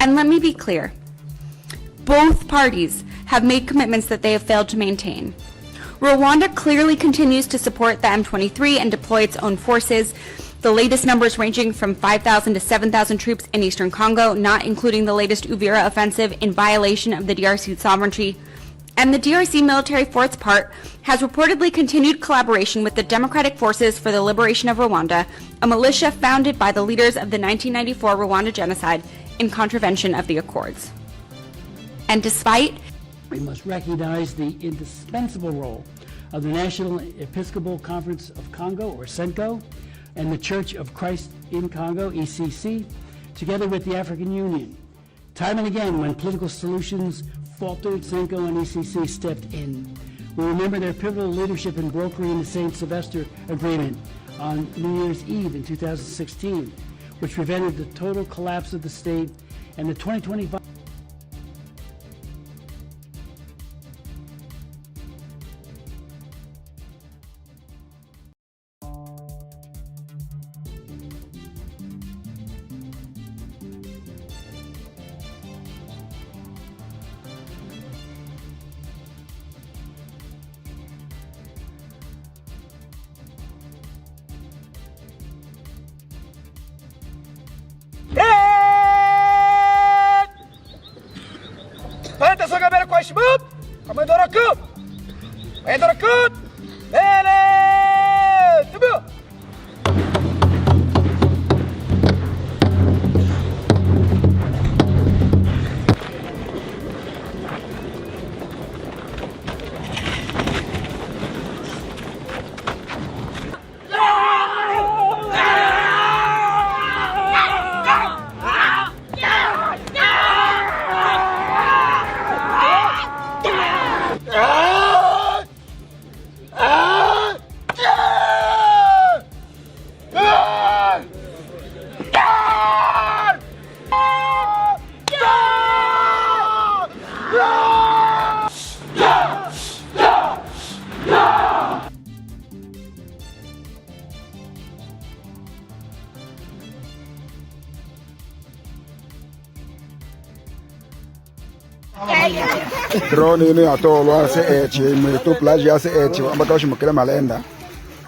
And let me be clear, both parties have made commitments that they have failed to maintain. Rwanda clearly continues to support the M23 and deploy its own forces, the latest numbers ranging from 5,000 to 7,000 troops in eastern Congo, not including the latest Uvira offensive in violation of the DRC sovereignty. And the DRC military, for its part, has reportedly continued collaboration with the Democratic Forces for the Liberation of Rwanda, a militia founded by the leaders of the 1994 Rwanda genocide in contravention of the Accords. And despite... We must recognize the indispensable role of the National Episcopal Conference of Congo, or CENCO, and the Church of Christ in Congo, ECC, together with the African Union. Time and again, when political solutions faltered, CENCO and ECC stepped in. We remember their pivotal leadership in brokering the St. Sylvester Agreement on New Year's Eve in 2016, which prevented the total collapse of the state, and the 2025 drone ni atolo ase eche mweto plage ase eche ambakashi mukele malenda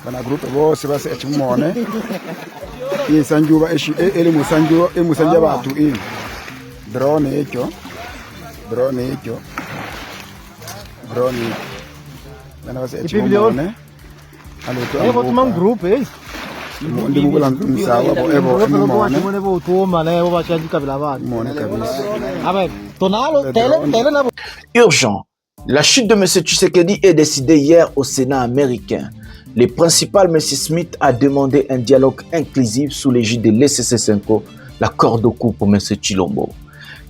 bana group bose base eche mone isanjuba eshi ele musanjuba emusanja batu ini drone echo bana base eche mone aleto votre même groupe ndi mukula msawa bo ebo mone bo toma na bo bachandi kabila bana mone kabisa abe tonalo tele na. Urgent. La chute de M. Tshisekedi est décidée hier au Sénat américain. Le principal, M. Smith, a demandé un dialogue inclusif sous l'égide de l'ECC5, l'accord de coupe pour M. Tshilombo.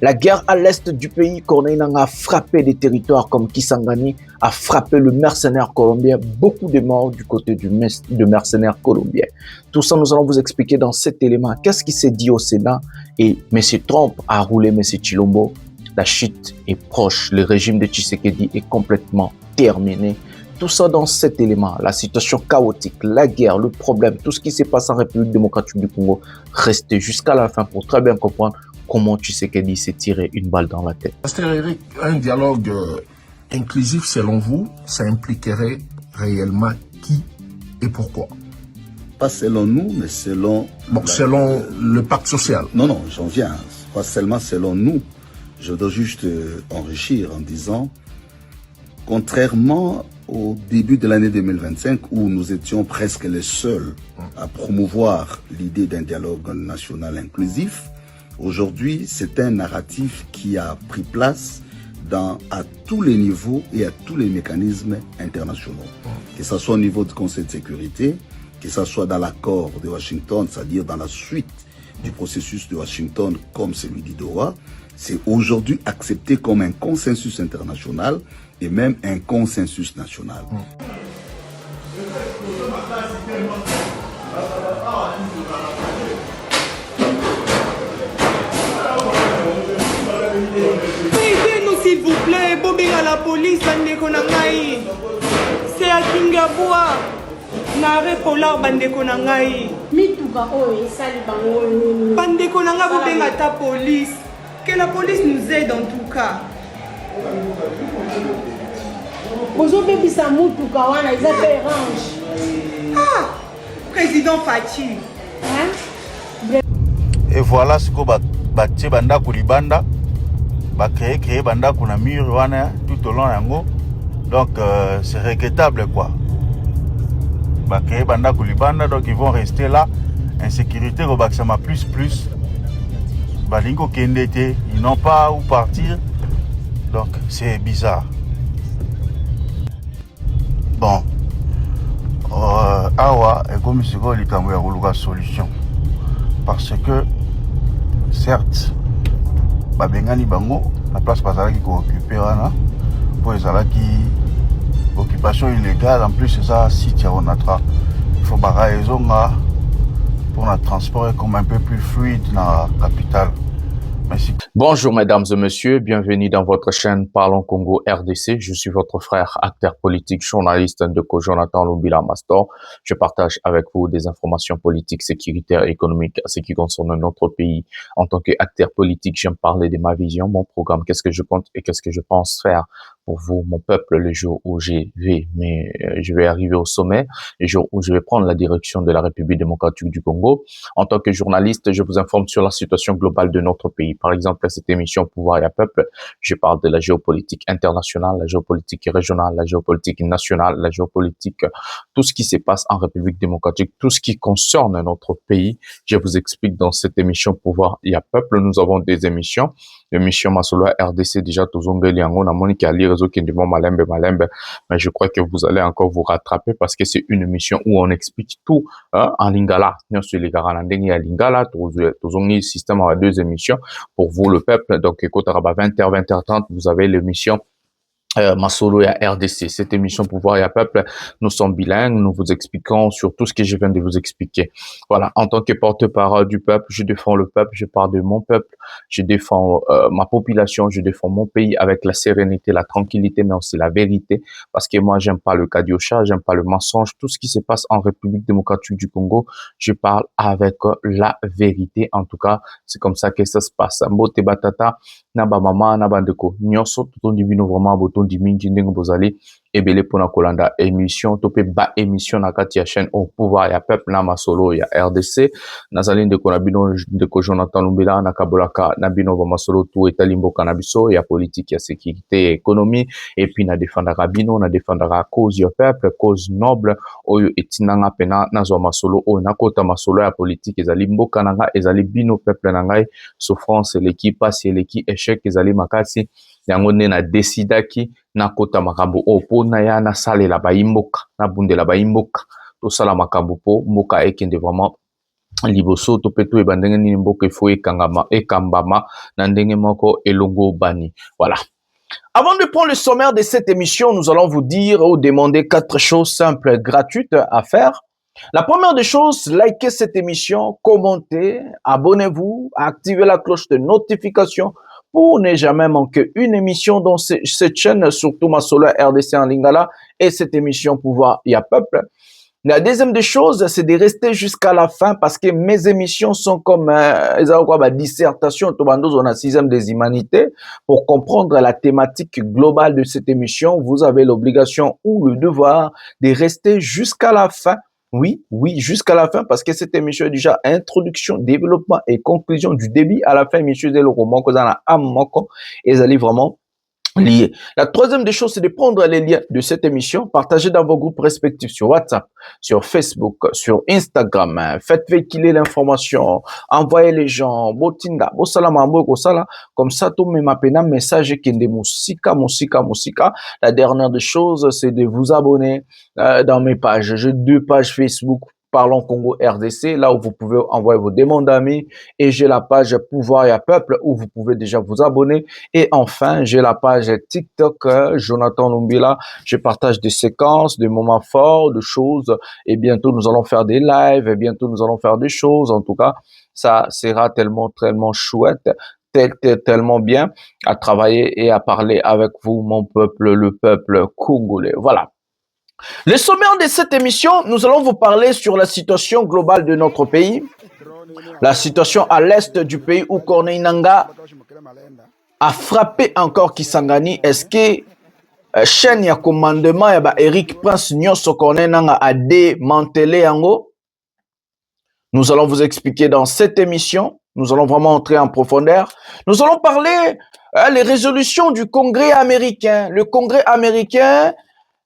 La guerre à l'est du pays, Corneille Nangaa, a frappé des territoires comme Kisangani, a frappé le mercenaire colombien, beaucoup de morts du côté de mercenaires colombiens. Tout ça, nous allons vous expliquer dans cet élément. Qu'est-ce qui s'est dit au Sénat? Et M. Trump a roulé M. Tshilombo. La chute est proche, le régime de Tshisekedi est complètement terminé. Tout ça dans cet élément, la situation chaotique, la guerre, le problème, tout ce qui s'est passé en République démocratique du Congo, restez jusqu'à la fin pour très bien comprendre comment Tshisekedi s'est tiré une balle dans la tête. Pasteur Eric, un dialogue inclusif, selon vous, ça impliquerait réellement qui et pourquoi? Pas selon nous, mais selon... Bon, selon le pacte social. Non, j'en viens. Pas seulement selon nous. Je dois juste enrichir en disant, contrairement au début de l'année 2025, où nous étions presque les seuls à promouvoir l'idée d'un dialogue national inclusif, aujourd'hui, c'est un narratif qui a pris place à tous les niveaux et à tous les mécanismes internationaux. Que ce soit au niveau du Conseil de sécurité, que ce soit dans l'accord de Washington, c'est-à-dire dans la suite du processus de Washington comme celui d'Doha, c'est aujourd'hui accepté comme un consensus international et même un consensus national. Aidez-nous s'il vous plaît, Bobé à la police, c'est à Kingaboua. Nare polar bandeko nangai. Mituka oyo esali bango nini. Bandeko nanga bobenga ta police. Que la police nous aide en tout cas. bozobebisa mutuka wana eza pe range. Ah, président Fati. Et voilà ce que batie bandako libanda créé bandako na mur wana tout au long yango. Donc c'est regrettable quoi. Créé bandako libanda, donc ils vont rester là. Insécurité robakisama plus. Balingo kendete, ils n'ont pas où partir. Donc c'est bizarre. Bon. Awa et comme c'est quoi les camouya roluka solution. Parce que certes babengani bango la place bazalaki ko occuper wana pour ezalaki occupation illégale en plus c'est ça site ya Onatra. Il faut bara ezonga pour le transport comme un peu plus fluide dans la capitale. Merci. Bonjour mesdames et messieurs, bienvenue dans votre chaîne Parlons Congo RDC. Je suis votre frère, acteur politique, journaliste Ndeko Jonathan Lumbila Mastor. Je partage avec vous des informations politiques, sécuritaires et économiques, ce qui concerne notre pays. En tant qu'acteur politique, j'aime parler de ma vision, mon programme, qu'est-ce que je compte et qu'est-ce que je pense faire pour vous, mon peuple, le jour où je vais arriver au sommet, le jour où je vais prendre la direction de la République démocratique du Congo. En tant que journaliste, je vous informe sur la situation globale de notre pays. Par exemple, cette émission Pouvoir et Peuple, je parle de la géopolitique internationale, la géopolitique régionale, la géopolitique nationale, la géopolitique, tout ce qui se passe en République démocratique, tout ce qui concerne notre pays. Je vous explique dans cette émission Pouvoir et Peuple. Nous avons des émissions. L'émission Masolo RDC, déjà, Tozongeli Yango, Namoni Ali Réseau qui est devant Malembe, mais je crois que vous allez encore vous rattraper parce que c'est une émission où on explique tout, en Lingala. Nous, sur les Garanandeng et Lingala, Tozongi système à deux émissions pour vous, le peuple. Donc, écoute, à 20h, 20h30, vous avez l'émission Masolo et RDC. Cette émission Pouvoir et Peuple, nous sommes bilingues, nous vous expliquons sur tout ce que je viens de vous expliquer. Voilà, en tant que porte-parole du peuple, je défends le peuple, je parle de mon peuple, je défends ma population, je défends mon pays avec la sérénité, la tranquillité, mais aussi la vérité, parce que moi, j'aime pas le cadiocha, j'aime pas le mensonge, tout ce qui se passe en République démocratique du Congo, je parle avec la vérité. En tout cas, c'est comme ça que ça se passe. Mbote batata, naba mama, naba ndeko, nyonso, tout on divino vraiment, boton di mingi ndenge bozali ebele pona kolanda émission topé ba émission na kati ya chaîne au Pouvoir ya Peuple na Masolo ya RDC nazali ndeko na bino ndeko Jonathan Lumbila na kabolaka na bino ba Masolo tout etali mboka na biso ya politique ya sécurité et économie et puis na défendra bino na défendra cause ya peuple cause noble oyo etinanga pena na zo Masolo oyo na kota Masolo ya politique ezali mboka nanga ezali bino peuple na ngai souffrance l'équipe passe l'équipe échec ezali makasi yango nde na desidaki na kota makambo opo na ya na salela baimboka na bundela baimboka to sala makambo po mboka ekende vraiment liboso to peto e bandenge ni mboka ifo ekambama na ndenge moko elongo bani. Voilà. Avant de prendre le sommaire de cette émission, nous allons vous dire ou demander 4 choses simples et gratuites à faire. La première des choses, likez cette émission, commentez, abonnez-vous, activez la cloche de notification pour ne jamais manquer une émission dans cette chaîne, surtout Masolo RDC en Lingala et cette émission Pouvoir et Peuple. La deuxième des choses, c'est de rester jusqu'à la fin parce que mes émissions sont comme dissertation, on a 6e des humanités. Pour comprendre la thématique globale de cette émission, vous avez l'obligation ou le devoir de rester jusqu'à la fin. Oui, jusqu'à la fin, parce que cette émission est déjà introduction, développement et conclusion du début à la fin. Émission de l'Oromon, et allez vraiment liés. La troisième des choses, c'est de prendre les liens de cette émission, partager dans vos groupes respectifs sur WhatsApp, sur Facebook, sur Instagram. Faites véhiculer l'information, envoyez les gens, botinda, bosalama, bosala, comme ça, tout me m'appelle un message qui est de musika. La dernière des choses, c'est de vous abonner dans mes pages. J'ai 2 pages Facebook. Parlons Congo RDC, là où vous pouvez envoyer vos demandes d'amis. Et j'ai la page Pouvoir et Peuple où vous pouvez déjà vous abonner. Et enfin, j'ai la page TikTok Jonathan Lumbila. Je partage des séquences, des moments forts, de choses. Et bientôt, nous allons faire des lives. Et bientôt, nous allons faire des choses. En tout cas, ça sera tellement chouette. Tellement bien à travailler et à parler avec vous, mon peuple, le peuple congolais. Voilà. Le sommaire de cette émission, nous allons vous parler sur la situation globale de notre pays. La situation à l'est du pays où Corneille Nangaa a frappé encore Kisangani. Est-ce que chaîne ya commandement ya ba Eric Prince Nyonso Corneille Nangaa a démantelé yango? Nous allons vous expliquer dans cette émission. Nous allons vraiment entrer en profondeur. Nous allons parler les résolutions du Congrès américain. Le Congrès américain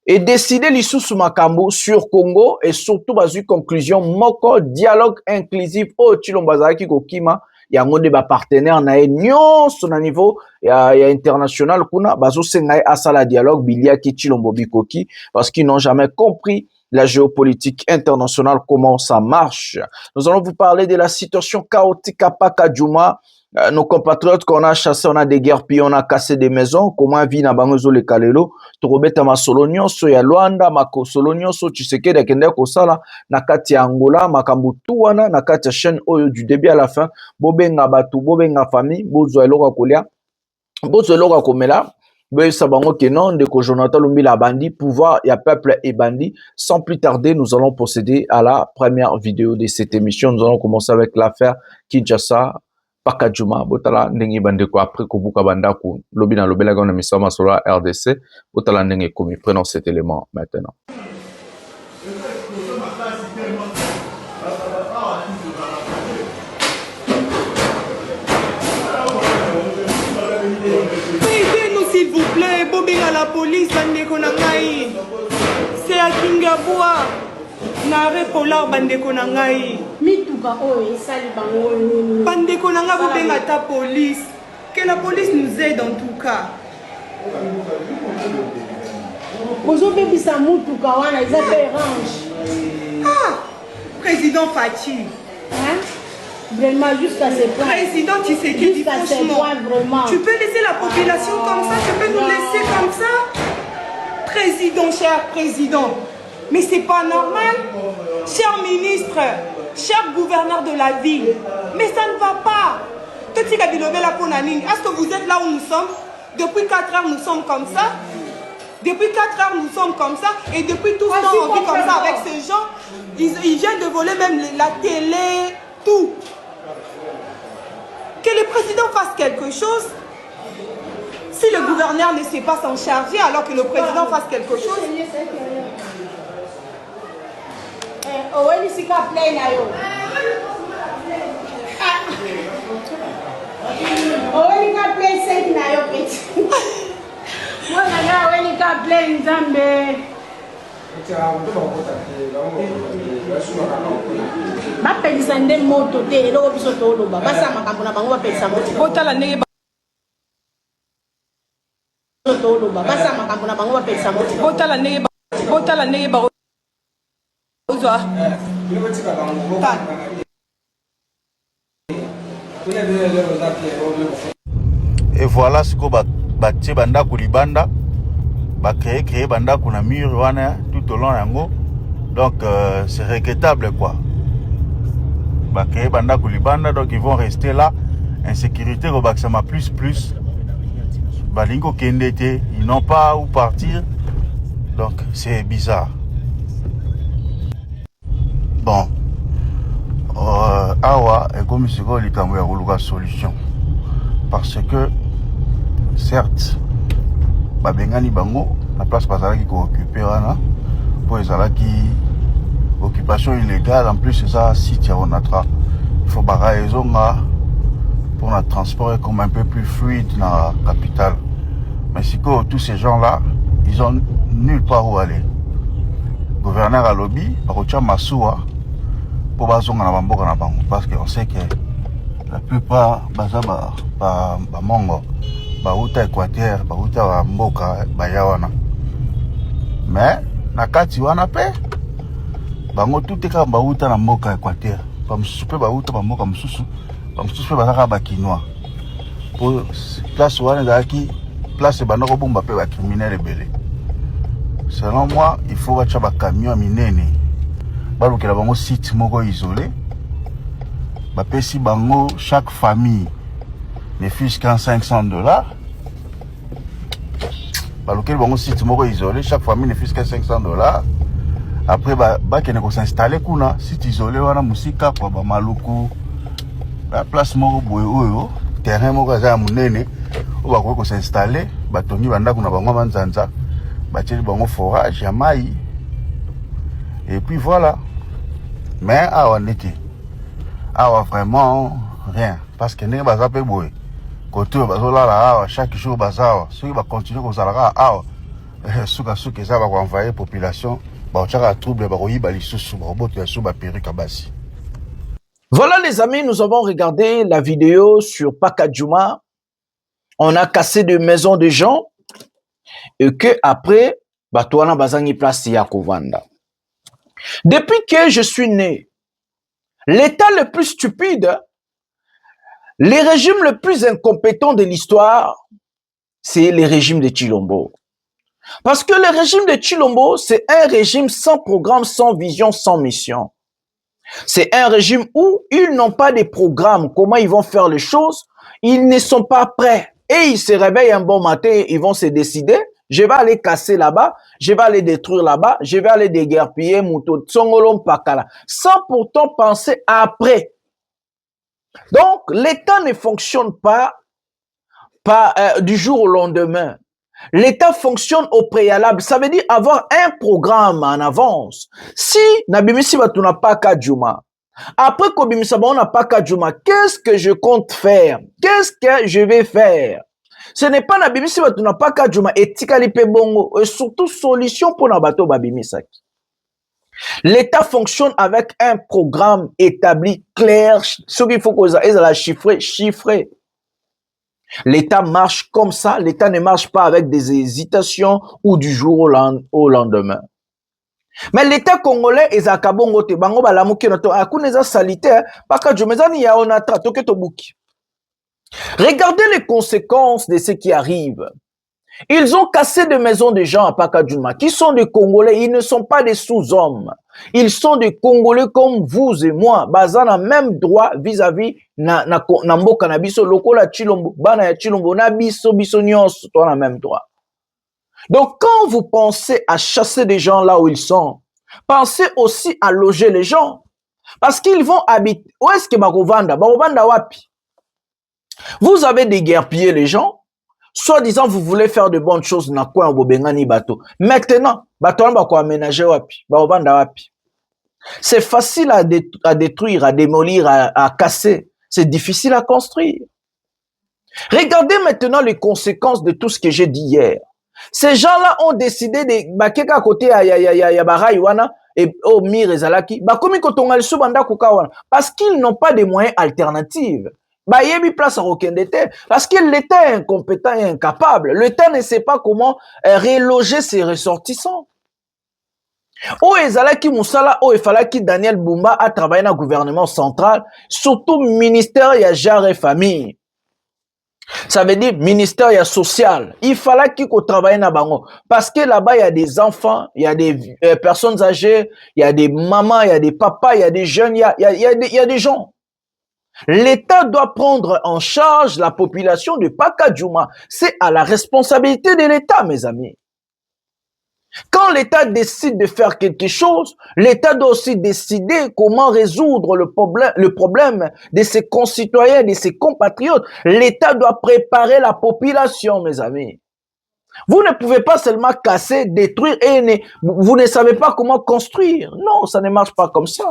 est décidé l'issue makambo sur Congo et surtout basu conclusion moko dialogue inclusif au Chilombazaki Kokima yango de ba partenaire na nyonso na niveau ya international kuna bazo senga asala dialogue bilia ki Chilombo Bikoki parce qu'ils n'ont jamais compris la géopolitique internationale, comment ça marche. Nous allons vous parler de la situation chaotique à Pakadjouma. Nos compatriotes qu'on a chassés, on a des guerres, puis on a cassé des maisons. Comment vit na bangozo le kalelo? Torobeta ma solonioso ya Luanda, ma solonioso Tshisekedi akende kosala na kati ya Angola, makambutu wana na kati ya chaîne oyo du début à la fin. Bobenga batu, bobenga famille, bozo eloka kolia, bozo eloka komela. Sabango que non, de que Jonathan Lumbila bandi, pouvoir, il y a peuple et bandit. Sans plus tarder, nous allons procéder à la première vidéo de cette émission. Nous allons commencer avec l'affaire Kinshasa, Pakadjouma, Botala Nengi Bandeko, après Kobuka Bandaku, Lobina Lobela Gona Misama Sola RDC, Botala Nengi Komi. Prenons cet élément maintenant. S'il vous plaît, bobé à la police, bandeko nangai. C'est à Kingaboua. Nare polar bandeko nangai. Mituka oyo esali bango nini. Bandeko nanga bobenga ta police. Que la police nous aide en tout cas. Bozo bebisa mutuka wana eza pe range. Ah, président Fachi. Hein? Vraiment, jusqu'à ce point. Président Tshisekedi, franchement, tu peux laisser la population comme ça, tu peux nous laisser comme ça. Président, cher président, mais c'est pas normal. Cher ministre, cher gouverneur de la ville, mais ça ne va pas. Est-ce que vous êtes là où nous sommes? Depuis 4 heures, nous sommes comme ça. Depuis 4 heures, nous sommes comme ça. Et depuis tout ce temps, on vit comme ça avec ces gens. Ils viennent de voler même la télé, tout. Que le président fasse quelque chose. Si le gouverneur ne sait pas s'en charger, alors que le président fasse quelque chose. bapelisa nde moto te eloko biso toloba basa makambo na bango bapelisa moto botala ndenge toloba basa makambo na bango bapelisa moto botala ndenge ozwa et voilà ce que batie bandako libanda créé bandako na mur wana tout au long yango. Donc c'est regrettable quoi. Créé bandako libanda, donc ils vont rester là. Insécurité Robaxama plus. Balingo Kendete, ils n'ont pas où partir. Donc c'est bizarre. Bon. Awa et comme c'est quoi il solution. Parce que certes babengani bango la place bazalaki ko occuper wana pour ezalaki occupation illégale en plus c'est ça site ya Onatra. Il faut bara ezonga pour le transport comme un peu plus fluide dans la capitale. Mais si que tous ces gens là ils ont nulle part où aller. Gouverneur à lobby bakotia masuwa pour bazonga na bamboka na bango parce que on sait que la plupart baza ba mongo bauta Équateur, bauta mboka bayawana. Mais na kati wana pe bango tout est comme bauta na mboka Équateur. Ba mususu pe bauta ba mboka mususu, ba mususu pe bazaka ba kinois. Pour place wana zaki place banoko bomba pe ba criminel ebele. Selon moi, il faut bacha ba camion minene. Balukela bango site moko isolé. Ba pesi bango chaque famille ne fût qu'en $500. Lequel bon site moko isolé, chaque famille ne fût qu'à $500. Après bah qui ne s'installer kuna site isolé wana musika kwa ba maluku la place moko boye oyo terrain moko eza munene o ba ko s'installer batongi banda kuna bango banzanza bateli bango forage ya mai et puis voilà mais awa ndeki awa vraiment rien parce que ndenge baza pe boye côté bazolala awa chaque jour bazawa soki ba continuer kozalaka awa suka eza ba ko envoyer population ba otaka trouble ba ko yiba lisusu ba boto ya suba perika basi. Voilà les amis, nous avons regardé la vidéo sur Pakadjouma. On a cassé des maisons de gens et que après, Batouana Bazangi place Yakovanda. Depuis que je suis né, l'état le plus stupide, les régimes le plus incompétents de l'histoire, c'est le régime de Chilombo. Parce que le régime de Chilombo, c'est un régime sans programme, sans vision, sans mission. C'est un régime où ils n'ont pas de programme, comment ils vont faire les choses, ils ne sont pas prêts. Et ils se réveillent un bon matin, ils vont se décider, je vais aller casser là-bas, je vais aller détruire là-bas, je vais aller déguerpiller Mouto Tsongolom Pakala, sans pourtant penser après. Donc, l'État ne fonctionne pas du jour au lendemain. L'État fonctionne au préalable. Ça veut dire avoir un programme en avance. Si Nabimisi Batuna pas Kadjouma, après Kobimisa n'a pas Kadjouma, qu'est-ce que je compte faire? Qu'est-ce que je vais faire? Ce n'est pas Nabimisi Batuna pas Kadjouma et Tikalipe Bongo, et surtout solution pour Nabato Babimisaki. L'État fonctionne avec un programme établi, clair, ce qu'il faut qu'on ait chiffré. L'État marche comme ça, l'État ne marche pas avec des hésitations ou du jour au lendemain. Mais l'État congolais est à Kabongo te bango balamuki noto akuneza salitaire paka jomezani ya onatra toke tobuki. Regardez les conséquences de ce qui arrive. Ils ont cassé des maisons de gens à Pakadjouma, qui sont des Congolais, ils ne sont pas des sous-hommes. Ils sont des Congolais comme vous et moi, basant le même droit vis-à-vis na mboka na biso, lokola Chilombo, bana ya Chilombo, na biso nyonso, toi, na même droit. Donc, quand vous pensez à chasser des gens là où ils sont, pensez aussi à loger les gens. Parce qu'ils vont habiter. Où est-ce que Barovanda? Barovanda wapi? Vous avez déguerpillé les gens. Soi-disant, vous voulez faire de bonnes choses na quoi bobengani bateau. Maintenant, bateau va quoi aménager wapi? Barovanda wapi? C'est facile à détruire, à démolir, à casser. C'est difficile à construire. Regardez maintenant les conséquences de tout ce que j'ai dit hier. Ces gens-là ont décidé de bakeka à côté ya baraywana et au mir ezalaki bakomi kotonga liso banda kukawana parce qu'ils n'ont pas de moyens alternatifs. Bayebi place à Rokendete parce que l'État est incompétent et incapable. L'État ne sait pas comment reloger ses ressortissants. O ezalaki musala o efalaki Daniel Bumba a travaillé dans le gouvernement central, surtout ministère ya genre et famille. Ça veut dire ministère ya social. Il fallait qu'il travaille dans bango parce que là-bas il y a des enfants, il y a des personnes âgées, il y a des mamans, il y a des papas, il y a des jeunes, il y a des gens. L'État doit prendre en charge la population de Pakadjouma. C'est à la responsabilité de l'État, mes amis. Quand l'État décide de faire quelque chose, l'État doit aussi décider comment résoudre le problème de ses concitoyens, de ses compatriotes. L'État doit préparer la population, mes amis. Vous ne pouvez pas seulement casser, détruire et vous ne savez pas comment construire. Non, ça ne marche pas comme ça.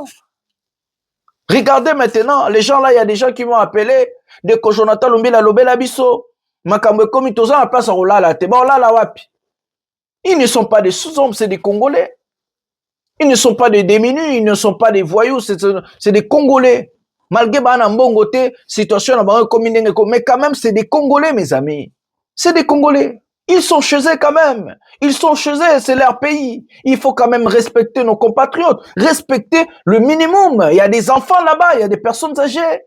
Regardez maintenant, les gens là, il y a des gens qui vont appeler de que Jonathan Lumbila Lobela Bisso, Makamwe Komitoza en place à Rolala, Tebolala Wapi. Ils ne sont pas des sous-hommes, c'est des Congolais. Ils ne sont pas des démunis, ils ne sont pas des voyous, c'est des Congolais. Malgré Bana Mbongote, situation mais quand même, c'est des Congolais, mes amis. C'est des Congolais. Ils sont chez eux quand même. Ils sont chez eux, c'est leur pays. Il faut quand même respecter nos compatriotes, respecter le minimum. Il y a des enfants là-bas, il y a des personnes âgées.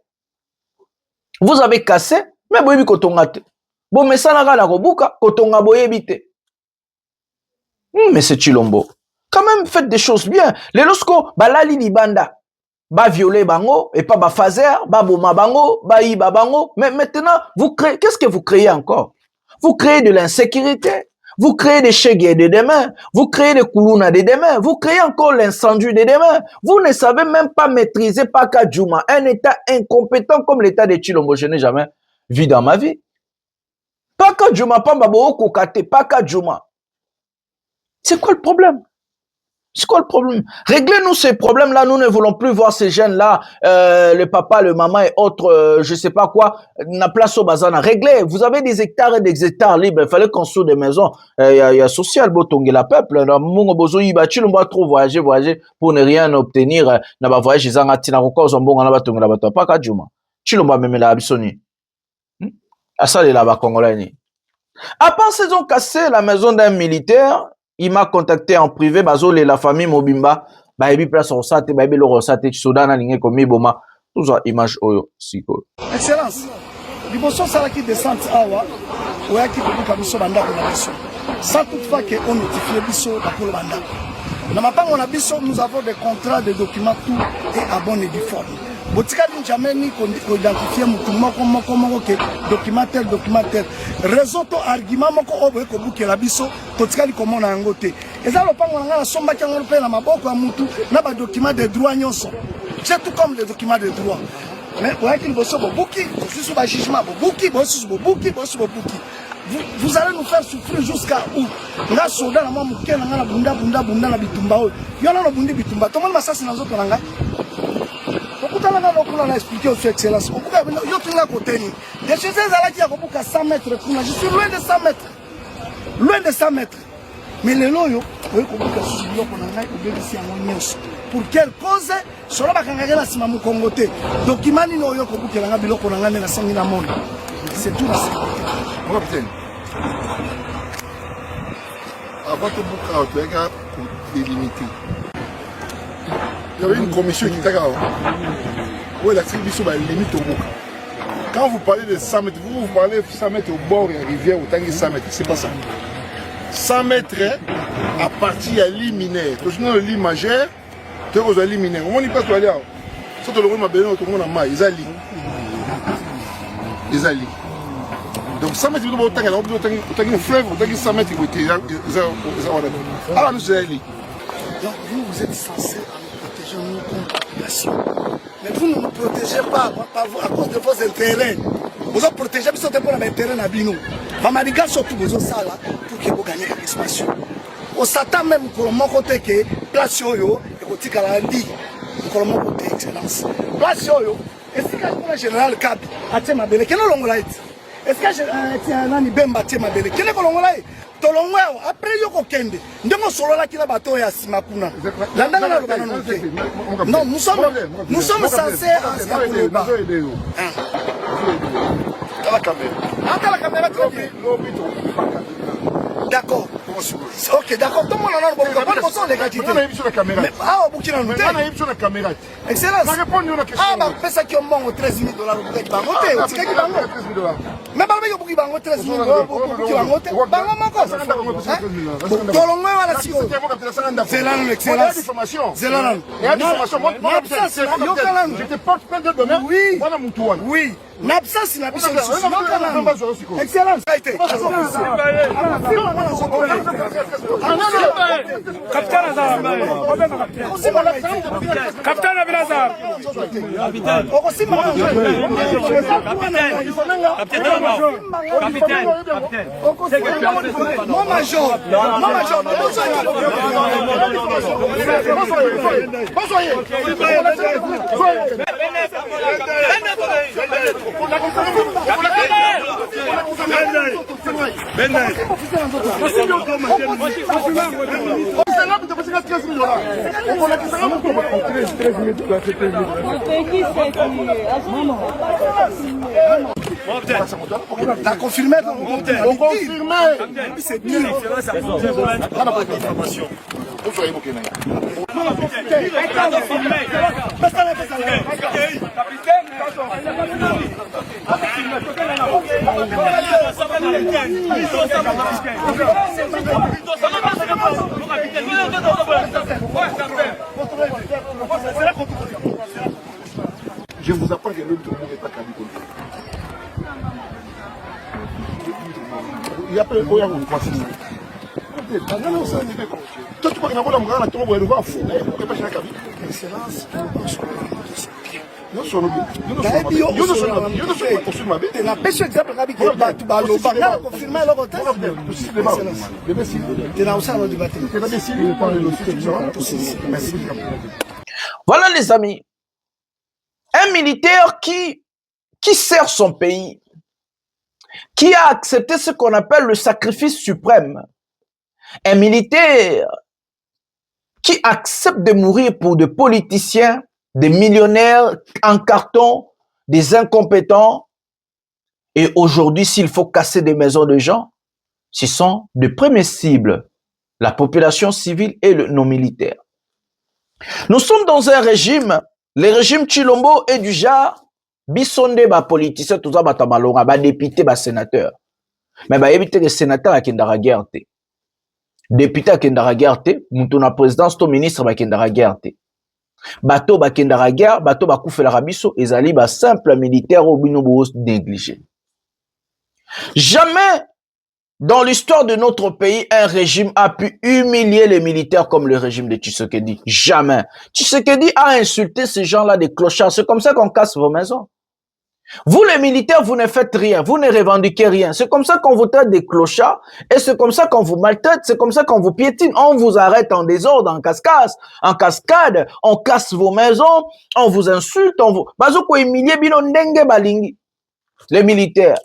Vous avez cassé, mais boyebi kotongate. Bon, mais ça n'a la robuka, kotonga boyebite. Mais c'est Chilombo. Quand même, faites des choses bien. Les lorsqu'on balali libanda, ba violer bango, et pas ba fazer, ba boma bango, ba iba bango. Mais maintenant, vous créez, qu'est-ce que vous créez encore? Vous créez de l'insécurité. Vous créez des Chegues de demain. Vous créez des Koulouna de demain. Vous créez encore l'incendie de demain. Vous ne savez même pas maîtriser Paka Djouma. Un État incompétent comme l'État de Chilombo. Je n'ai jamais vu dans ma vie. Paka Djouma, pas Mabou Kokate. Paka Djouma. C'est quoi le problème? C'est quoi le problème? Réglez-nous ces problèmes-là. Nous ne voulons plus voir ces jeunes-là, le papa, le maman et autres, je sais pas quoi, na place au bazar. Réglez. Vous avez des hectares et des hectares libres. Il fallait construire des maisons. Il y a social, botongue la peuple. Mungo bozo ibachi, on va trop voyager pour ne rien obtenir. Na ba voyager zangati na roko zombonga na batongue la bato. Pas kadjuma. Chilomba meme la abisoni. Asale la ba congolais. À part ces ont cassé la maison d'un militaire. Il m'a contacté en privé, bazole la famille Mobimba, baebi place rosate, baebi le rosate, sodana ninge komi boma, tout ça image oyo siko. Excellence, liboso sala qui descend awa, oya qui buka biso banda ko na biso. Sans toutefois que on notifie biso ba ko banda. Na mapango na biso, nous avons des contrats, des documents tout et à bonne et due forme. Botika jamais ni qu'on identifie mutu moko ke documentaire raison to argument moko obo ko buke la biso totika li komona yango te eza lopango nga na somba kango pe na maboko ya mutu na ba document de droit nyonso c'est tout comme les documents de droit mais ouais qu'il bosso bobuki sous ba jugement bobuki vous allez nous faire souffrir jusqu'à où nga soda na mwa muke na bunda na bitumba o yona no bundi bitumba to mona masasi na zoto na ngai. On a expliqué aux excellences. On a des choses qui ont 100 mètres. Je suis loin de 100 mètres. Loin de 100 mètres. Mais les loyaux, pour quelle cause? C'est tout. Avant que vous délimiter. Il y avait une commission qui était là. Oui, la tribu sur la limite au Boka. Quand vous parlez de 100 mètres, vous parlez de 100 mètres au bord de la rivière, autant que 100 mètres. C'est pas ça. 100 mètres à partir de l'île mineure. Donc, sinon, le lit majeur, tu as le lit mineure. Au moins, il peut aller là. Si tu as le monde, il y a un lit. Ils ont lit. Donc, 100 mètres, autant que fleuve, autant que 100 mètres, alors, nous avons lit. Donc, vous êtes censé protéger nous contre la population. Mais vous ne nous protégez pas à cause de vos intérêts. Vous avez protégé parce que vous avez intérêt à nous. Vous avez surtout besoin de ça pour que vous gagnez l'expansion. On s'attend même pour le côté que place yoyo et côté calandi pour le côté excellence. Place yoyo. Est-ce que le général Kab a été mabélé? Quel est le long? Est-ce que un Bemba a été mabélé? Quel est le long? Après yoko kende ndemo solo la kila bato ya simakuna landanga na lobana non nous sommes censés la caméra d'accord. Ok, d'accord. Tout le monde a le mais ah, vous qui la caméra. Excellence. Ah, bah, fais ça qui est bon, 13 000 $. Mais bah, il y a 13 000 $. Oui. N'absence n'a pas excellence. T'as confirmé? On confirme. C'est bien. Je vous apprends que l'homme n'est pas calicole. Il y a pas de quoi. Toi, tu vois que n'a pas la mugana, tu vas voir fou. Excellence, la pêche exemple kabi ke batu baloba na confirmer le côté Voilà les amis, un militaire qui sert son pays, qui a accepté ce qu'on appelle le sacrifice suprême, un militaire qui accepte de mourir pour des politiciens, des millionnaires en carton, des incompétents. Et aujourd'hui, s'il faut casser des maisons de gens, ce sont de premières cibles, la population civile et nos militaires. Nous sommes dans un régime, le régime Chilombo est du genre, bisonde ba politicien, tout ça, ba tamalonga, ba député, ba sénateur. Mais ba éviter que sénateur a kendara guerre te. Député a kendara guerre te, moutouna présidence, ton ministre ba kendara guerre te. Bateau ba kendara guerre, bateau ba koufela rabiso, ezali ba simple militaire au binobo négligé. Jamais dans l'histoire de notre pays, un régime a pu humilier les militaires comme le régime de Tshisekedi. Jamais. Tshisekedi a insulté ces gens-là des clochards. C'est comme ça qu'on casse vos maisons. Vous, les militaires, vous ne faites rien. Vous ne revendiquez rien. C'est comme ça qu'on vous traite des clochards. Et c'est comme ça qu'on vous maltraite. C'est comme ça qu'on vous piétine. On vous arrête en désordre, en cascade. On casse vos maisons. On vous insulte. On vous... Les militaires.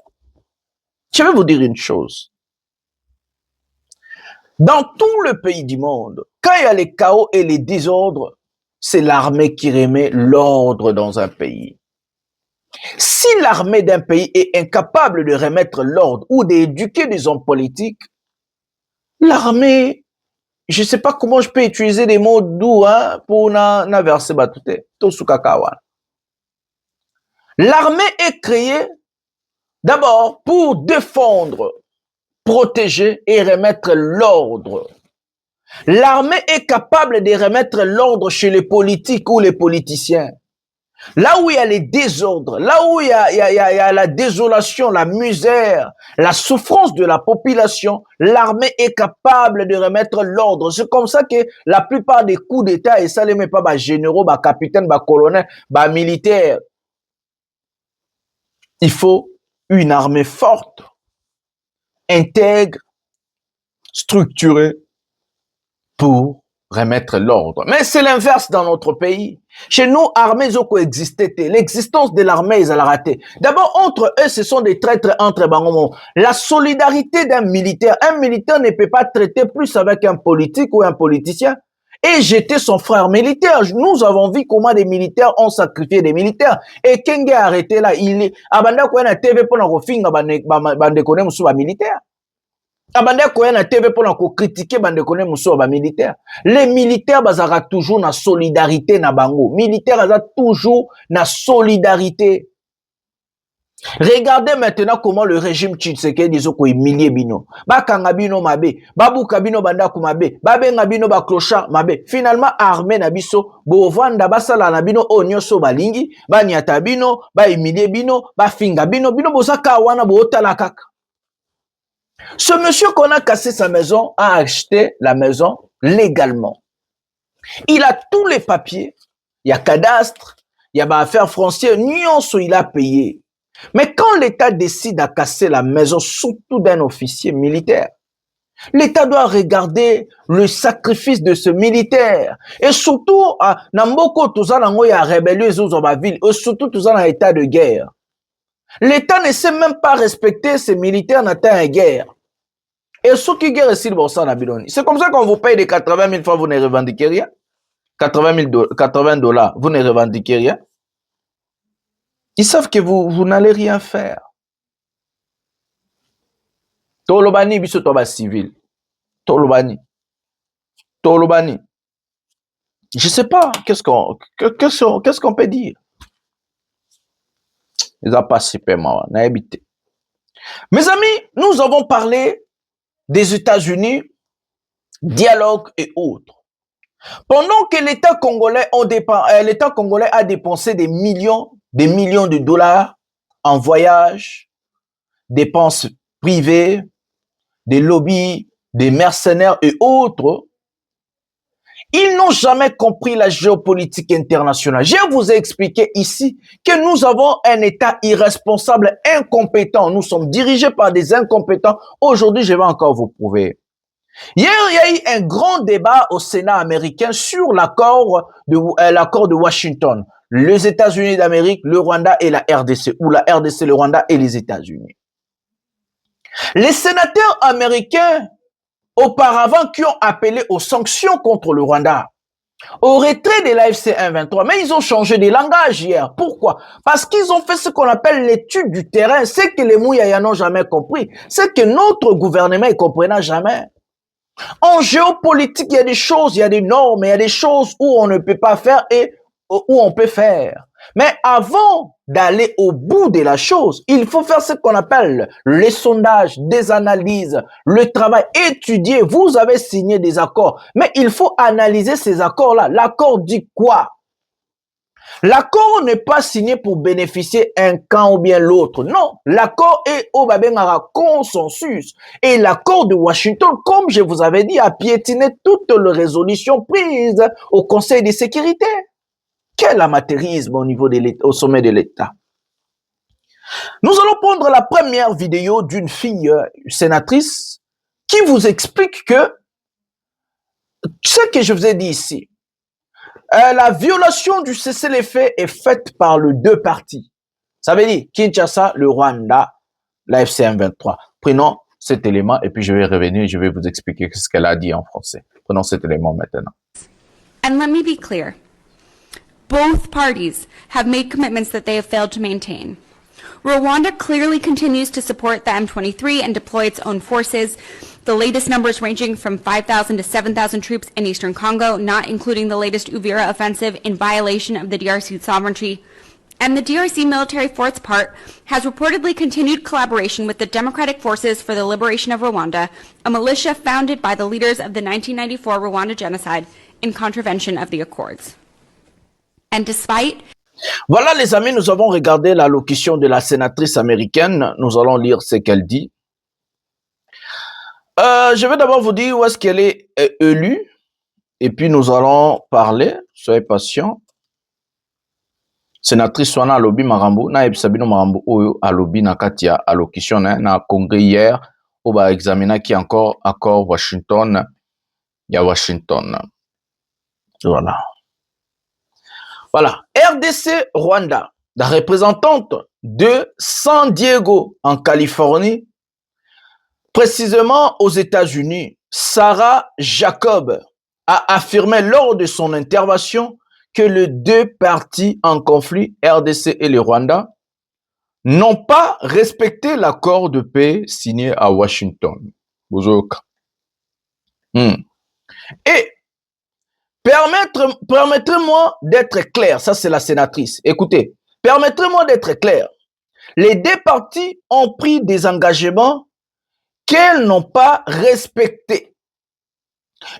Je vais vous dire une chose. Dans tout le pays du monde, quand il y a les chaos et les désordres, c'est l'armée qui remet l'ordre dans un pays. Si l'armée d'un pays est incapable de remettre l'ordre ou d'éduquer des hommes politiques, l'armée, je ne sais pas comment je peux utiliser des mots doux pour verser batute, l'armée est créée d'abord pour défendre, protéger et remettre l'ordre. L'armée est capable de remettre l'ordre chez les politiques ou les politiciens. Là où il y a les désordres, là où il y a la désolation, la misère, la souffrance de la population, l'armée est capable de remettre l'ordre. C'est comme ça que la plupart des coups d'État, et ça ne met pas bah, généraux, bah, capitaines, bah, colonels, bah, militaires. Il faut une armée forte, intègre, structurée pour remettre l'ordre. Mais c'est l'inverse dans notre pays. Chez nous, armées ont coexisté. L'existence de l'armée, ils ont raté. D'abord, entre eux, ce sont des traîtres entre Bangomo. La solidarité d'un militaire. Un militaire ne peut pas traiter plus avec un politique ou un politicien et jeter son frère militaire. Nous avons vu comment des militaires ont sacrifié des militaires. Et Kenge a arrêté là. Il est, abanda quoi na TV pour nous finir bande connaît musu militaire. Abanda quoi na TV pour nous critiquer bande connaît musu militaire. Les militaires bazara toujours na solidarité na bango. Militaires bazara toujours na solidarité. Regardez maintenant comment le régime Tshisekedi zoko humilie bino. Ba kanga bino mabe, babuka bino banda kumabe, babenga bino ba clochard mabe. Finalement armée na biso bo vanda basala na bino onyoso balingi, ba nyata bino, ba humilie bino, ba finga bino, bino bozaka wana bo otala kaka. Ce monsieur qu'on a cassé sa maison a acheté la maison légalement. Il a tous les papiers, il y a cadastre, il y a affaires foncières, nyonso il a payé. Mais quand l'État décide à casser la maison, surtout d'un officier militaire, l'État doit regarder le sacrifice de ce militaire. Et surtout, Namboko, tout ça, il y a rébellion dans ma ville, et surtout, tout ça, dans l'état de guerre. L'État ne sait même pas respecter ces militaires dans une guerre. Et ceux qui guerre ici, c'est comme ça qu'on vous paye des 80 000 francs, vous ne revendiquez rien. 80 $, vous ne revendiquez rien. Ils savent que vous n'allez rien faire. Tolobani biso toba civil. Tolobani. Tolobani. Je sais pas, qu'est-ce qu'on peut dire? Ils n'ont pas si paiement, n'a habité. Mes amis, nous avons parlé des États-Unis, dialogue et autres. Pendant que l'État congolais a dépensé des millions de dollars en voyage, dépenses privées, des lobbies, des mercenaires et autres, ils n'ont jamais compris la géopolitique internationale. Je vous ai expliqué ici que nous avons un État irresponsable, incompétent. Nous sommes dirigés par des incompétents. Aujourd'hui, je vais encore vous prouver. Hier, il y a eu un grand débat au Sénat américain sur l'accord de Washington. Les États-Unis d'Amérique, le Rwanda et la RDC, ou la RDC, le Rwanda et les États-Unis. Les sénateurs américains auparavant qui ont appelé aux sanctions contre le Rwanda, au retrait de l'AFC 1-23, mais ils ont changé de langage hier. Pourquoi? Parce qu'ils ont fait ce qu'on appelle l'étude du terrain, ce que les Mouyaya n'ont jamais compris, ce que notre gouvernement ne comprendra jamais. En géopolitique, il y a des choses, il y a des normes, il y a des choses où on ne peut pas faire et où on peut faire. Mais avant d'aller au bout de la chose, il faut faire ce qu'on appelle les sondages, des analyses, le travail, étudier. Vous avez signé des accords, mais il faut analyser ces accords-là. L'accord dit quoi? L'accord n'est pas signé pour bénéficier un camp ou bien l'autre. Non, l'accord est au Babengara consensus. Et l'accord de Washington, comme je vous avais dit, a piétiné toutes les résolutions prises au Conseil de sécurité. Quel amateurisme au niveau de au sommet de l'État. Nous allons prendre la première vidéo d'une fille sénatrice qui vous explique que ce que je vous ai dit ici, la violation du cessez-le-feu est faite par les deux partis. Ça veut dire Kinshasa, le Rwanda, la FCM 23. Prenons cet élément et puis je vais revenir et je vais vous expliquer ce qu'elle a dit en français. Prenons cet élément maintenant. And let me be clear. Both parties have made commitments that they have failed to maintain. Rwanda clearly continues to support the M23 and deploy its own forces, the latest numbers ranging from 5,000 to 7,000 troops in eastern Congo, not including the latest Uvira offensive in violation of the DRC sovereignty. And the DRC military, for its part, has reportedly continued collaboration with the Democratic Forces for the Liberation of Rwanda, a militia founded by the leaders of the 1994 Rwanda genocide in contravention of the Accords. And despite... Voilà les amis, nous avons regardé l'allocution de la sénatrice américaine. Nous allons lire ce qu'elle dit. Je vais d'abord vous dire où est-ce qu'elle est élue. Et puis nous allons parler. Soyez patients. Sénatrice Swana Alobi Marambo. Na Sabino Marambo Oyo Alobi Nakatia allocution na congrès hier. On va examiner qui encore accord Washington. Il y a Washington. Voilà. Voilà, RDC Rwanda, la représentante de San Diego en Californie, précisément aux États-Unis, Sarah Jacob a affirmé lors de son intervention que les deux parties en conflit, RDC et le Rwanda, n'ont pas respecté l'accord de paix signé à Washington. Et permettez-moi d'être clair, ça c'est la sénatrice. Écoutez, permettez-moi d'être clair. Les deux parties ont pris des engagements qu'elles n'ont pas respectés.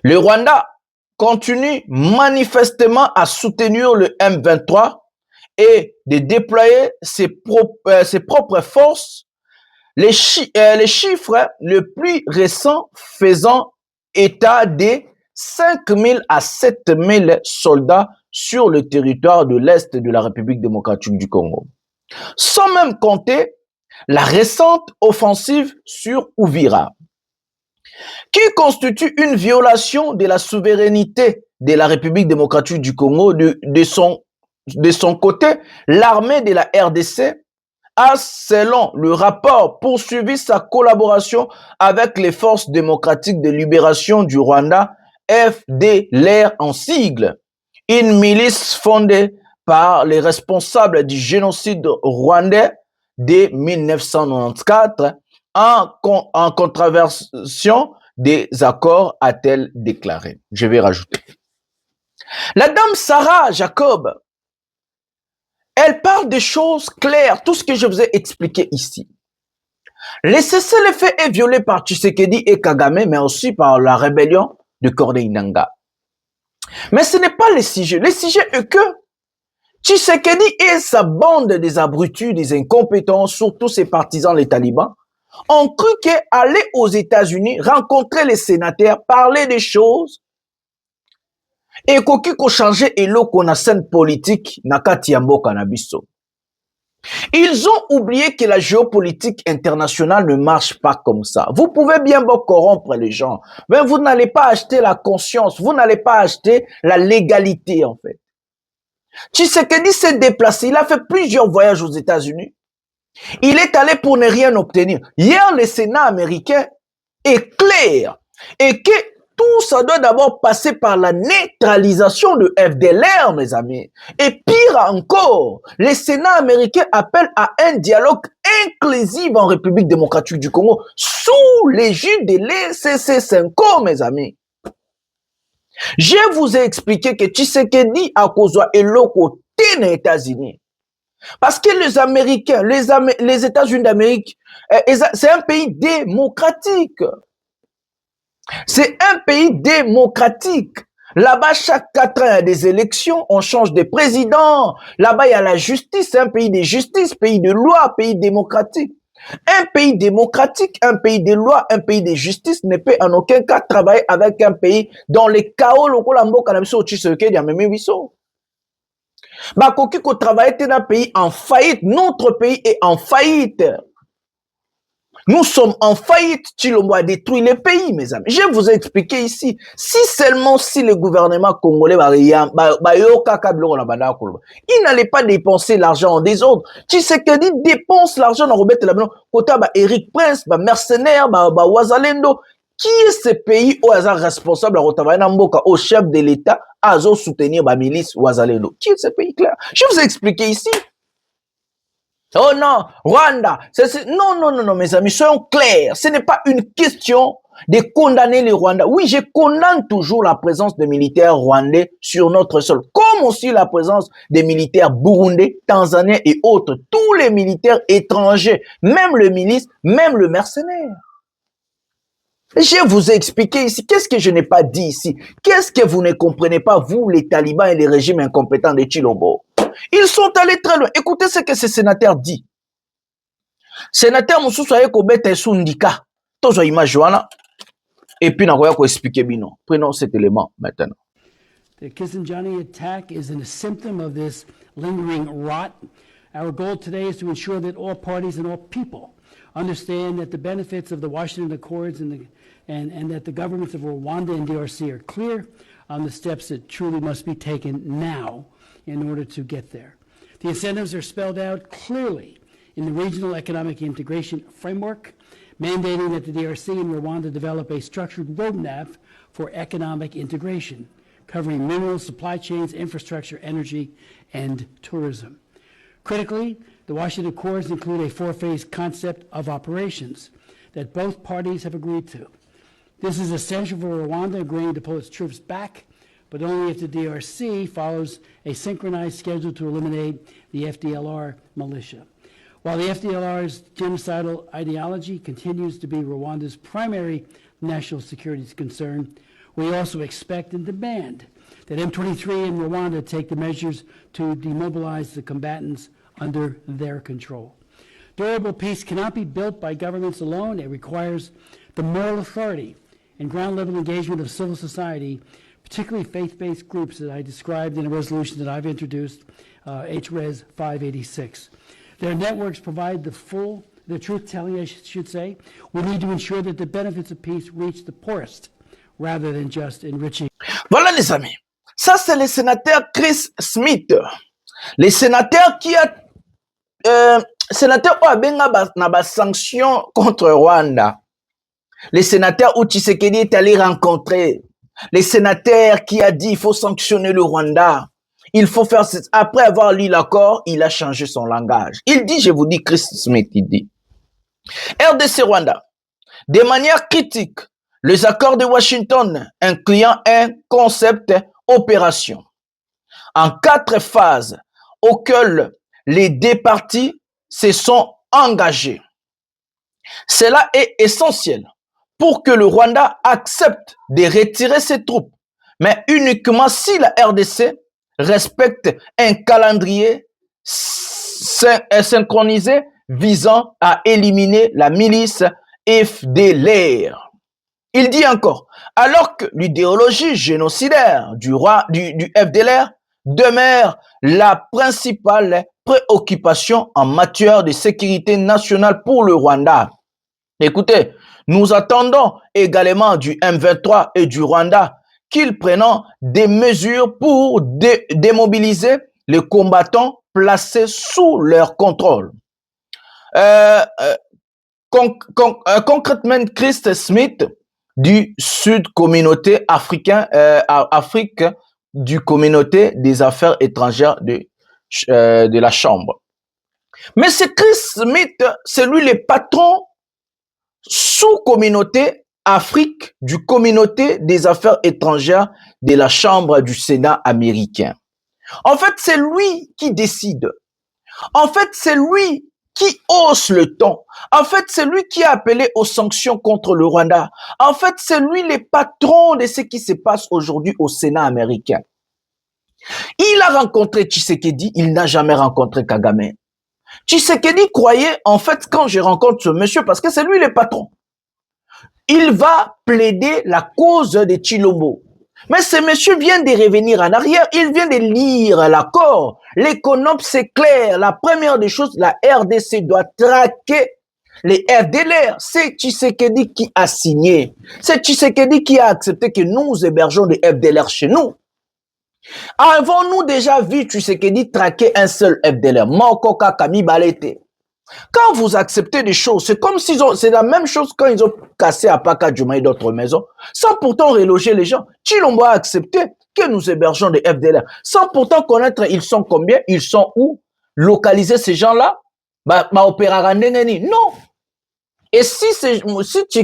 Le Rwanda continue manifestement à soutenir le M23 et de déployer ses propres forces. Les chiffres les plus récents faisant état des 5 000 à 7 000 soldats sur le territoire de l'Est de la République démocratique du Congo. Sans même compter la récente offensive sur Uvira, qui constitue une violation de la souveraineté de la République démocratique du Congo. De son côté, l'armée de la RDC a, selon le rapport, poursuivi sa collaboration avec les forces démocratiques de libération du Rwanda, FDLR en sigle, une milice fondée par les responsables du génocide rwandais de 1994 en contravention des accords, a-t-elle déclaré. Je vais rajouter. La dame Sarah Jacob, elle parle des choses claires, tout ce que je vous ai expliqué ici. Le cessez-le-feu est violé par Tshisekedi et Kagame, mais aussi par la rébellion de Corneille Nangaa. Mais ce n'est pas le sujet. Le sujet est que Tshisekedi et sa bande des abrutis, des incompétents, surtout ses partisans, les talibans, ont cru qu'aller aux États-Unis, rencontrer les sénateurs, parler des choses, et qu'on changer et l'eau qu'on a scène politique, nakati yambo canabiso. Ils ont oublié que la géopolitique internationale ne marche pas comme ça. Vous pouvez bien corrompre les gens, mais vous n'allez pas acheter la conscience, vous n'allez pas acheter la légalité en fait. Tshisekedi s'est déplacé, il a fait plusieurs voyages aux États-Unis. Il est allé pour ne rien obtenir. Hier, le Sénat américain est clair et que tout ça doit d'abord passer par la neutralisation de FDLR, mes amis. Et pire encore, le Sénat américain appelle à un dialogue inclusif en République démocratique du Congo sous l'égide de l'ECC5, mes amis. Je vous ai expliqué que Tshisekedi a causé le côté des États-Unis. Parce que les Américains, les États-Unis d'Amérique, c'est un pays démocratique. C'est un pays démocratique. Là-bas, chaque 4 ans, il y a des élections, on change de président. Là-bas, il y a la justice, c'est un pays de justice, pays de loi, pays démocratique. Un pays démocratique, un pays de loi, un pays de justice ne peut en aucun cas travailler avec un pays dont les chaos locaux Bakoki ko travaille dans un pays en faillite. Notre pays est en faillite. Nous sommes en faillite. Chilombo a détruit le pays, mes amis. Je vous ai expliqué ici. Si seulement si le gouvernement congolais il n'allait pas dépenser l'argent des autres. Tshisekedi dépense l'argent dans Robert Labino. Kota Eric Prince, mercenaire, Wazalendo. Qui est ce pays au hasard responsable au chef de l'État à soutenir la milice Wazalendo? Qui est ce pays clair? Je vous ai expliqué ici. Oh non, Rwanda. Non, mes amis, soyons clairs. Ce n'est pas une question de condamner les Rwandais. Oui, je condamne toujours la présence des militaires rwandais sur notre sol, comme aussi la présence des militaires burundais, tanzaniens et autres. Tous les militaires étrangers, même le milice, même le mercenaire. Je vous ai expliqué ici, qu'est-ce que je n'ai pas dit ici? Qu'est-ce que vous ne comprenez pas, vous, les talibans et les régimes incompétents de Chilombo? Ils sont allés très loin. Écoutez ce que ce sénateur dit. Sénateur Moussou Soye Kobete Sundika. Tozo image wana. Et puis, on va expliquer bino. Prenons cet élément maintenant. The Kisangani attack is a symptom of this lingering rot. Our goal today is to ensure that all parties and all people understand that the benefits of the Washington Accords and that the governments of Rwanda and DRC are clear on the steps that truly must be taken now in order to get there. The incentives are spelled out clearly in the Regional Economic Integration Framework, mandating that the DRC and Rwanda develop a structured roadmap for economic integration, covering minerals, supply chains, infrastructure, energy, and tourism. Critically, the Washington Accords include a 4-phase concept of operations that both parties have agreed to. This is essential for Rwanda agreeing to pull its troops back, but only if the DRC follows a synchronized schedule to eliminate the FDLR militia. While the FDLR's genocidal ideology continues to be Rwanda's primary national security concern, we also expect and demand that M23 and Rwanda take the measures to demobilize the combatants under their control. Durable peace cannot be built by governments alone. It requires the moral authority and ground-level engagement of civil society, particularly faith-based groups that I described in a resolution that I've introduced, HRES 586. Their networks provide the truth-telling, I should say. We need to ensure that the benefits of peace reach the poorest rather than just enriching. Voilà les amis. Ça c'est le sénateur Chris Smith. Le sénateur qui a sénateur Oabenga na ba sanction contre Rwanda. Le sénateur où Tshisekedi est allé rencontrer. Le sénateur qui a dit il faut sanctionner le Rwanda. Il faut faire après avoir lu l'accord, il a changé son langage. Il dit, je vous dis, Chris Smith, il dit, RDC Rwanda, de manière critique, les accords de Washington incluant un concept opération en 4 phases auxquelles les 2 parties se sont engagées. Cela est essentiel pour que le Rwanda accepte de retirer ses troupes, mais uniquement si la RDC respecte un calendrier synchronisé visant à éliminer la milice FDLR. Il dit encore, alors que l'idéologie génocidaire du FDLR demeure la principale préoccupation en matière de sécurité nationale pour le Rwanda. Écoutez, nous attendons également du M23 et du Rwanda qu'ils prennent des mesures pour démobiliser les combattants placés sous leur contrôle. Concrètement, Chris Smith du Sud Communauté africain, Afrique du Communauté des Affaires étrangères de la Chambre. Mais c'est Chris Smith, c'est lui le patron sous-communauté Afrique du Communauté des Affaires étrangères de la Chambre du Sénat américain. En fait, c'est lui qui décide. En fait, c'est lui qui hausse le ton. En fait, c'est lui qui a appelé aux sanctions contre le Rwanda. En fait, c'est lui le patron de ce qui se passe aujourd'hui au Sénat américain. Il a rencontré Tshisekedi, il n'a jamais rencontré Kagame. Tshisekedi croyait, en fait, quand je rencontre ce monsieur, parce que c'est lui le patron, il va plaider la cause de Tshilombo. Mais ce monsieur vient de revenir en arrière, il vient de lire l'accord. L'économe, c'est clair. La première des choses, la RDC doit traquer les FDLR. C'est Tshisekedi qui a signé. C'est Tshisekedi qui a accepté que nous hébergeons des FDLR chez nous. Avons-nous déjà vu Tshisekedi traquer un seul FDLR? Mokoka Kami Balete. Quand vous acceptez des choses, c'est comme s'ils ont, c'est la même chose quand ils ont cassé à Paka Djouma et d'autres maisons, sans pourtant reloger les gens. Tshilombo a accepté que nous hébergeons des FDLR, sans pourtant connaître ils sont combien, ils sont où, localiser ces gens-là, non. Et si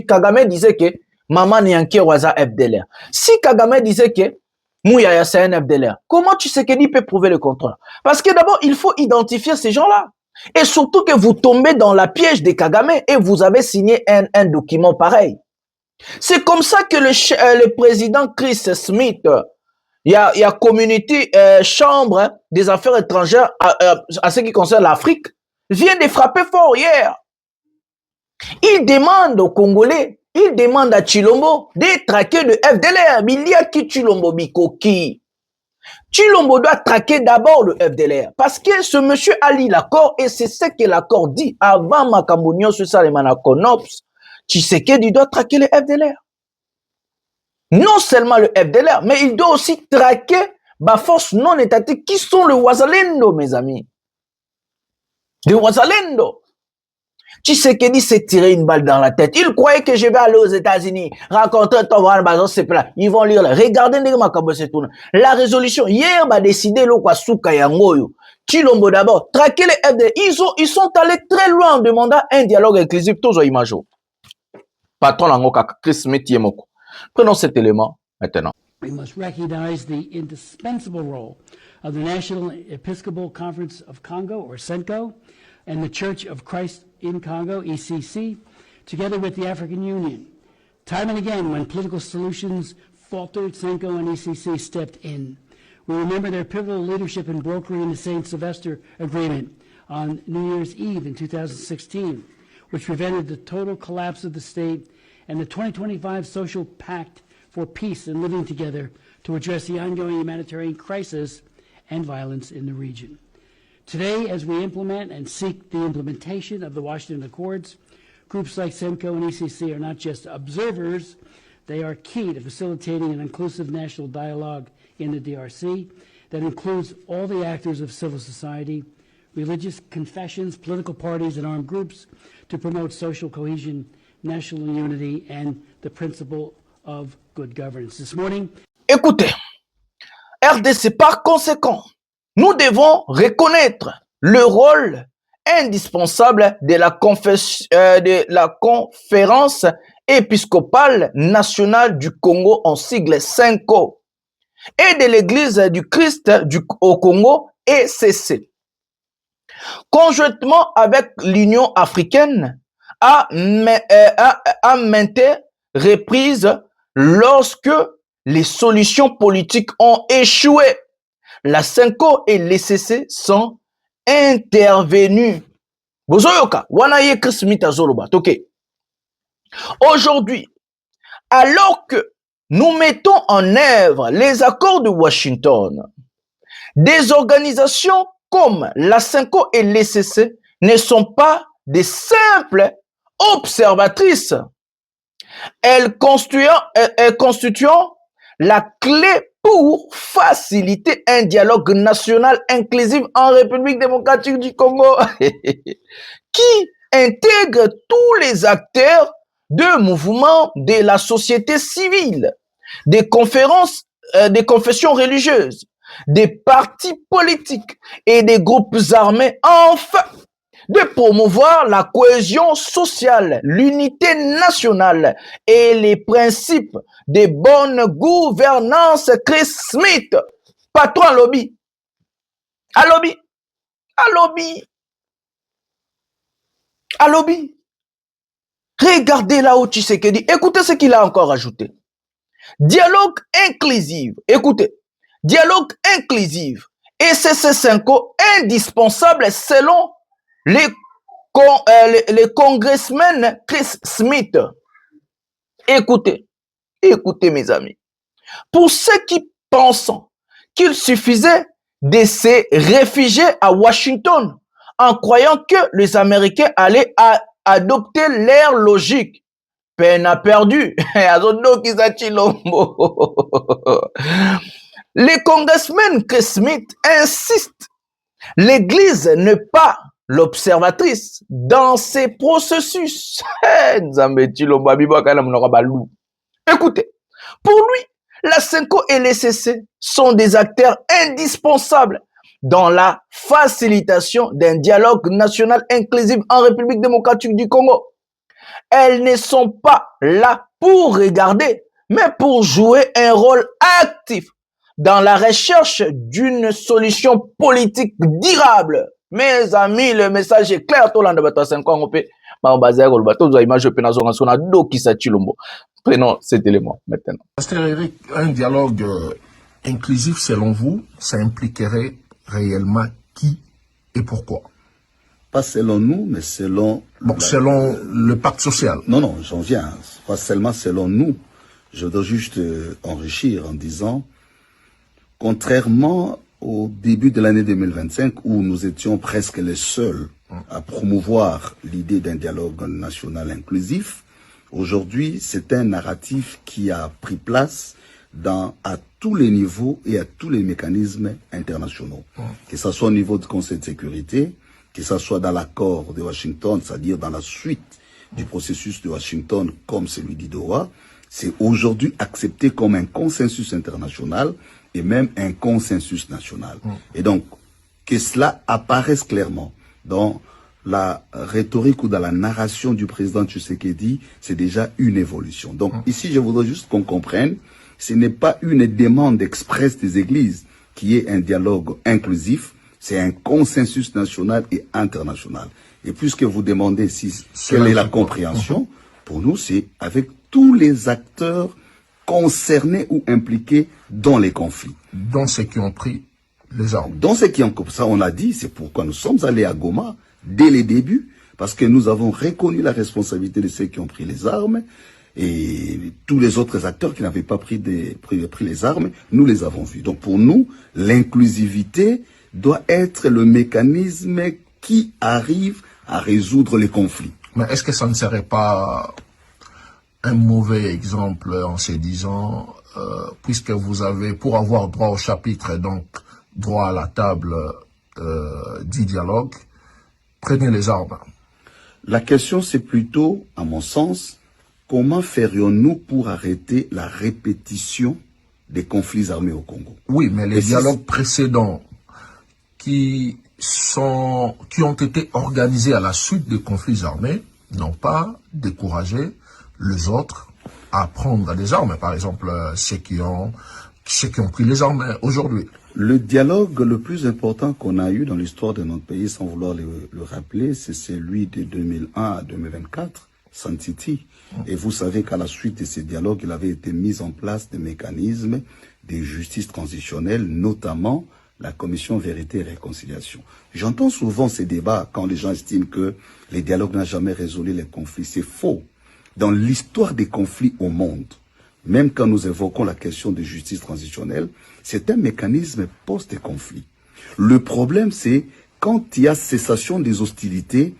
Kagame disait que Maman Nyanke Waza FDLR, si Kagame disait que Mouyaya c'est un FDLR, comment Tshisekedi peut prouver le contraire? Parce que d'abord, il faut identifier ces gens-là. Et surtout que vous tombez dans la piège des Kagame et vous avez signé un document pareil. C'est comme ça que le président Chris Smith, il y a communauté chambre des affaires étrangères à ce qui concerne l'Afrique, vient de frapper fort hier. Il demande aux Congolais, il demande à Tshilombo de traquer le FDLR. Mais il y a qui Tshilombo Bikoki? Tshilombo doit traquer d'abord le FDLR parce que ce monsieur a lu l'accord et c'est ce que l'accord dit. Avant Makambunyo sur ça les Manakonops, Tshisekedi doit traquer le FDLR. Non seulement le FDLR, mais il doit aussi traquer les forces non étatiques qui sont le Wazalendo, mes amis. Le Wazalendo. Tshisekedi s'est tiré une balle dans la tête. Il croyait que je vais aller aux États-Unis, rencontrer Tovan Bazon, c'est plein. Ils vont lire. Regardez la résolution. Hier, a décidé le Kwasuka Yangoyo. Tshilombo d'abord. Traquer les FDL. Ils sont allés très loin en demandant un dialogue inclusif. Tous aux images. Patron Langoka, Chris Smith Yemoko. Prenons cet élément maintenant. We must recognize the indispensable role of the National Episcopal Conference of Congo, or CENCO, and the Church of Christ in Congo, ECC, together with the African Union. Time and again, when political solutions faltered, CENCO and ECC stepped in. We remember their pivotal leadership in brokering the St. Sylvester Agreement on New Year's Eve in 2016, which prevented the total collapse of the state, and the 2025 Social Pact for Peace and Living Together to address the ongoing humanitarian crisis and violence in the region. Today, as we implement and seek the implementation of the Washington Accords, groups like CENCO and ECC are not just observers, they are key to facilitating an inclusive national dialogue in the DRC that includes all the actors of civil society, religious confessions, political parties, and armed groups to promote social cohesion, national unity, and the principle of good governance. This morning, écoutez, RDC par conséquent, nous devons reconnaître le rôle indispensable de la conférence épiscopale nationale du Congo en sigle CENCO et de l'Église du Christ au Congo ECC. Conjointement avec l'Union africaine, à maintes reprises, lorsque les solutions politiques ont échoué, la CENCO et l'ECC sont intervenus Bozoyoka, wana ye Chris Smith azoloba, ok. Aujourd'hui, alors que nous mettons en œuvre les accords de Washington, des organisations comme la CENCO et l'ECC ne sont pas des simples observatrices. Elles constituent la clé pour faciliter un dialogue national inclusif en République démocratique du Congo qui intègre tous les acteurs de mouvements de la société civile, des conférences, des confessions religieuses, des partis politiques et des groupes armés, enfin, de promouvoir la cohésion sociale, l'unité nationale et les principes de bonne gouvernance. Chris Smith, patron à lobby. À lobby. À lobby. À lobby. Regardez là où Tshisekedi. Écoutez ce qu'il a encore ajouté. Dialogue inclusif. Écoutez. Dialogue inclusif. Et CC5 indispensable selon les congressmen Chris Smith. Écoutez. Écoutez mes amis. Pour ceux qui pensent qu'il suffisait de se réfugier à Washington en croyant que les Américains allaient adopter leur logique, peine à perdu. Les congressmen Chris Smith insistent. L'Église n'est pas l'observatrice dans ces processus. Écoutez, pour lui, la CENCO et l'ECC sont des acteurs indispensables dans la facilitation d'un dialogue national inclusif en République démocratique du Congo. Elles ne sont pas là pour regarder, mais pour jouer un rôle actif dans la recherche d'une solution politique durable. Mes amis, le message est clair. Prenons cet élément maintenant. Pasteur Eric, un dialogue inclusif, selon vous, ça impliquerait réellement qui et pourquoi? Pas selon nous, mais selon... Bon, selon le pacte social. Non, non, j'en viens. Pas seulement selon nous. Je dois juste enrichir en disant, contrairement au début de l'année 2025, où nous étions presque les seuls à promouvoir l'idée d'un dialogue national inclusif, aujourd'hui, c'est un narratif qui a pris place à tous les niveaux et à tous les mécanismes internationaux. Que ce soit au niveau du Conseil de sécurité, que ce soit dans l'accord de Washington, c'est-à-dire dans la suite du processus de Washington comme celui d'Idoha, c'est aujourd'hui accepté comme un consensus international et même un consensus national. Et donc, que cela apparaisse clairement dans la rhétorique ou dans la narration du président Tshisekedi, c'est déjà une évolution. Donc ici, je voudrais juste qu'on comprenne, ce n'est pas une demande expresse des églises qui est un dialogue inclusif, c'est un consensus national et international. Et puisque vous demandez quelle est la compréhension, pour nous, c'est avec tous les acteurs concernés ou impliqués dans les conflits. Dont ceux qui ont pris les armes. Dans ceux qui ont, comme ça on l'a dit, c'est pourquoi nous sommes allés à Goma dès les débuts, parce que nous avons reconnu la responsabilité de ceux qui ont pris les armes, et tous les autres acteurs qui n'avaient pas pris les armes, nous les avons vus. Donc pour nous, l'inclusivité doit être le mécanisme qui arrive à résoudre les conflits. Mais est-ce que ça ne serait pas un mauvais exemple en se disant, puisque vous avez, pour avoir droit au chapitre et donc droit à la table du dialogue, prenez les armes? La question, c'est plutôt, à mon sens, comment ferions-nous pour arrêter la répétition des conflits armés au Congo? Oui, mais les dialogues précédents qui ont été organisés à la suite des conflits armés n'ont pas découragé les autres à prendre des armes. Par exemple, ceux qui ont pris les armes aujourd'hui. Le dialogue le plus important qu'on a eu dans l'histoire de notre pays, sans vouloir le rappeler, c'est celui de 2001 à 2024, Santiti. Et vous savez qu'à la suite de ces dialogues, il avait été mis en place des mécanismes de justice transitionnelle, notamment la commission Vérité et Réconciliation. J'entends souvent ces débats quand les gens estiment que les dialogues n'ont jamais résolu les conflits. C'est faux. Dans l'histoire des conflits au monde, même quand nous évoquons la question de justice transitionnelle, c'est un mécanisme post-conflit. Le problème, c'est quand il y a cessation des hostilités,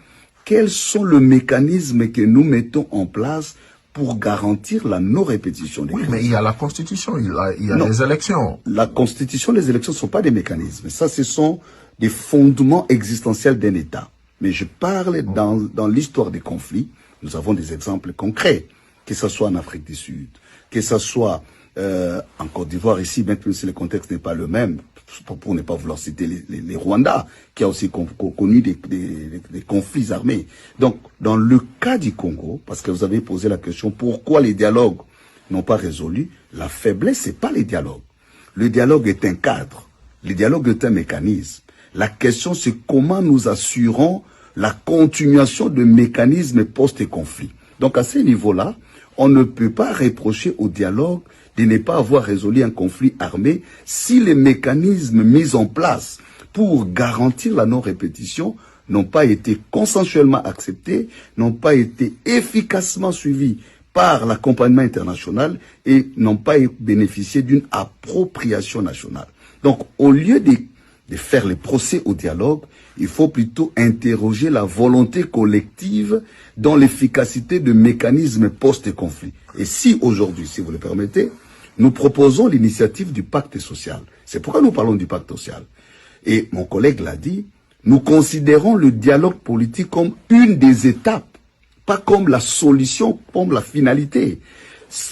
quels sont les mécanismes que nous mettons en place pour garantir la non-répétition des Oui, crimes. mais il y a la Constitution, il y a les élections. La Constitution, les élections ne sont pas des mécanismes. Ça, ce sont des fondements existentiels d'un État. Mais je parle dans l'histoire des conflits, nous avons des exemples concrets, que ce soit en Afrique du Sud, que ce soit en Côte d'Ivoire ici, même si le contexte n'est pas le même, pour ne pas vouloir citer les Rwandais, qui a aussi connu des conflits armés. Donc, dans le cas du Congo, parce que vous avez posé la question, pourquoi les dialogues n'ont pas résolu, la faiblesse, c'est pas les dialogues. Le dialogue est un cadre. Le dialogue est un mécanisme. La question, c'est comment nous assurons la continuation de mécanismes post-conflit. Donc, à ce niveau-là, on ne peut pas reprocher au dialogue de ne pas avoir résolu un conflit armé si les mécanismes mis en place pour garantir la non-répétition n'ont pas été consensuellement acceptés, n'ont pas été efficacement suivis par l'accompagnement international et n'ont pas bénéficié d'une appropriation nationale. Donc, au lieu de faire les procès au dialogue, il faut plutôt interroger la volonté collective dans l'efficacité de mécanismes post-conflit. Et si aujourd'hui, si vous le permettez, nous proposons l'initiative du pacte social. C'est pourquoi nous parlons du pacte social. Et mon collègue l'a dit, nous considérons le dialogue politique comme une des étapes, pas comme la solution, comme la finalité.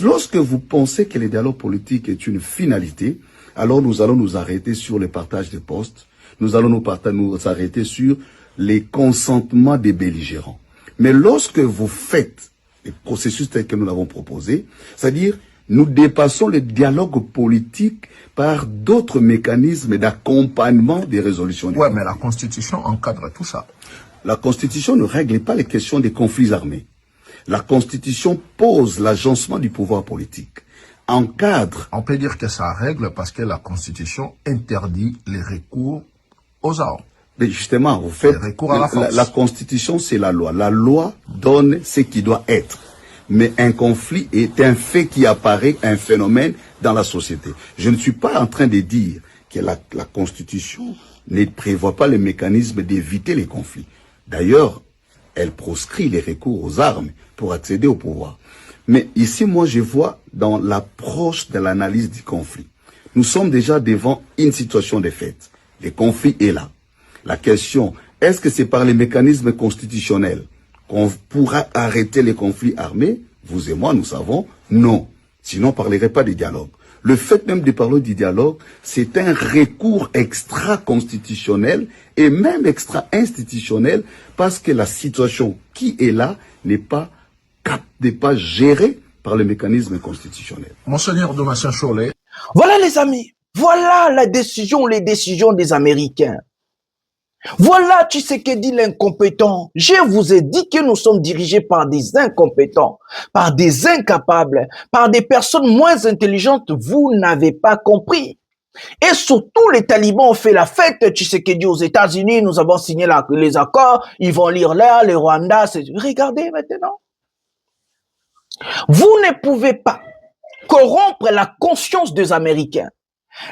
Lorsque vous pensez que le dialogue politique est une finalité, alors nous allons nous arrêter sur le partage des postes, nous allons nous arrêter sur les consentements des belligérants. Mais lorsque vous faites les processus tels que nous l'avons proposé, c'est-à-dire nous dépassons le dialogue politique par d'autres mécanismes d'accompagnement des résolutions. Oui, mais la Constitution encadre tout ça. La Constitution ne règle pas les questions des conflits armés. La Constitution pose l'agencement du pouvoir politique. Encadre. On peut dire que ça règle parce que la Constitution interdit les recours aux armes. Mais justement, vous faites la Constitution, c'est la loi. La loi donne ce qui doit être. Mais un conflit est un fait qui apparaît, un phénomène dans la société. Je ne suis pas en train de dire que la Constitution ne prévoit pas le mécanisme d'éviter les conflits. D'ailleurs, elle proscrit les recours aux armes pour accéder au pouvoir. Mais ici, moi, je vois dans l'approche de l'analyse du conflit. Nous sommes déjà devant une situation de fait. Le conflit est là. La question, est-ce que c'est par les mécanismes constitutionnels qu'on pourra arrêter les conflits armés? Vous et moi, nous savons, non. Sinon, on ne parlerait pas de dialogue. Le fait même de parler du dialogue, c'est un recours extra-constitutionnel et même extra-institutionnel parce que la situation qui est là n'est pas gérée par le mécanisme constitutionnel. Monseigneur Domitien Cholet. Voilà les amis, voilà les décisions des Américains. Voilà Tshisekedi l'incompétent. Je vous ai dit que nous sommes dirigés par des incompétents, par des incapables, par des personnes moins intelligentes. Vous n'avez pas compris. Et surtout, les talibans ont fait la fête. Tshisekedi aux États-Unis, nous avons signé les accords. Ils vont lire là, les Rwandais. Regardez maintenant. Vous ne pouvez pas corrompre la conscience des Américains.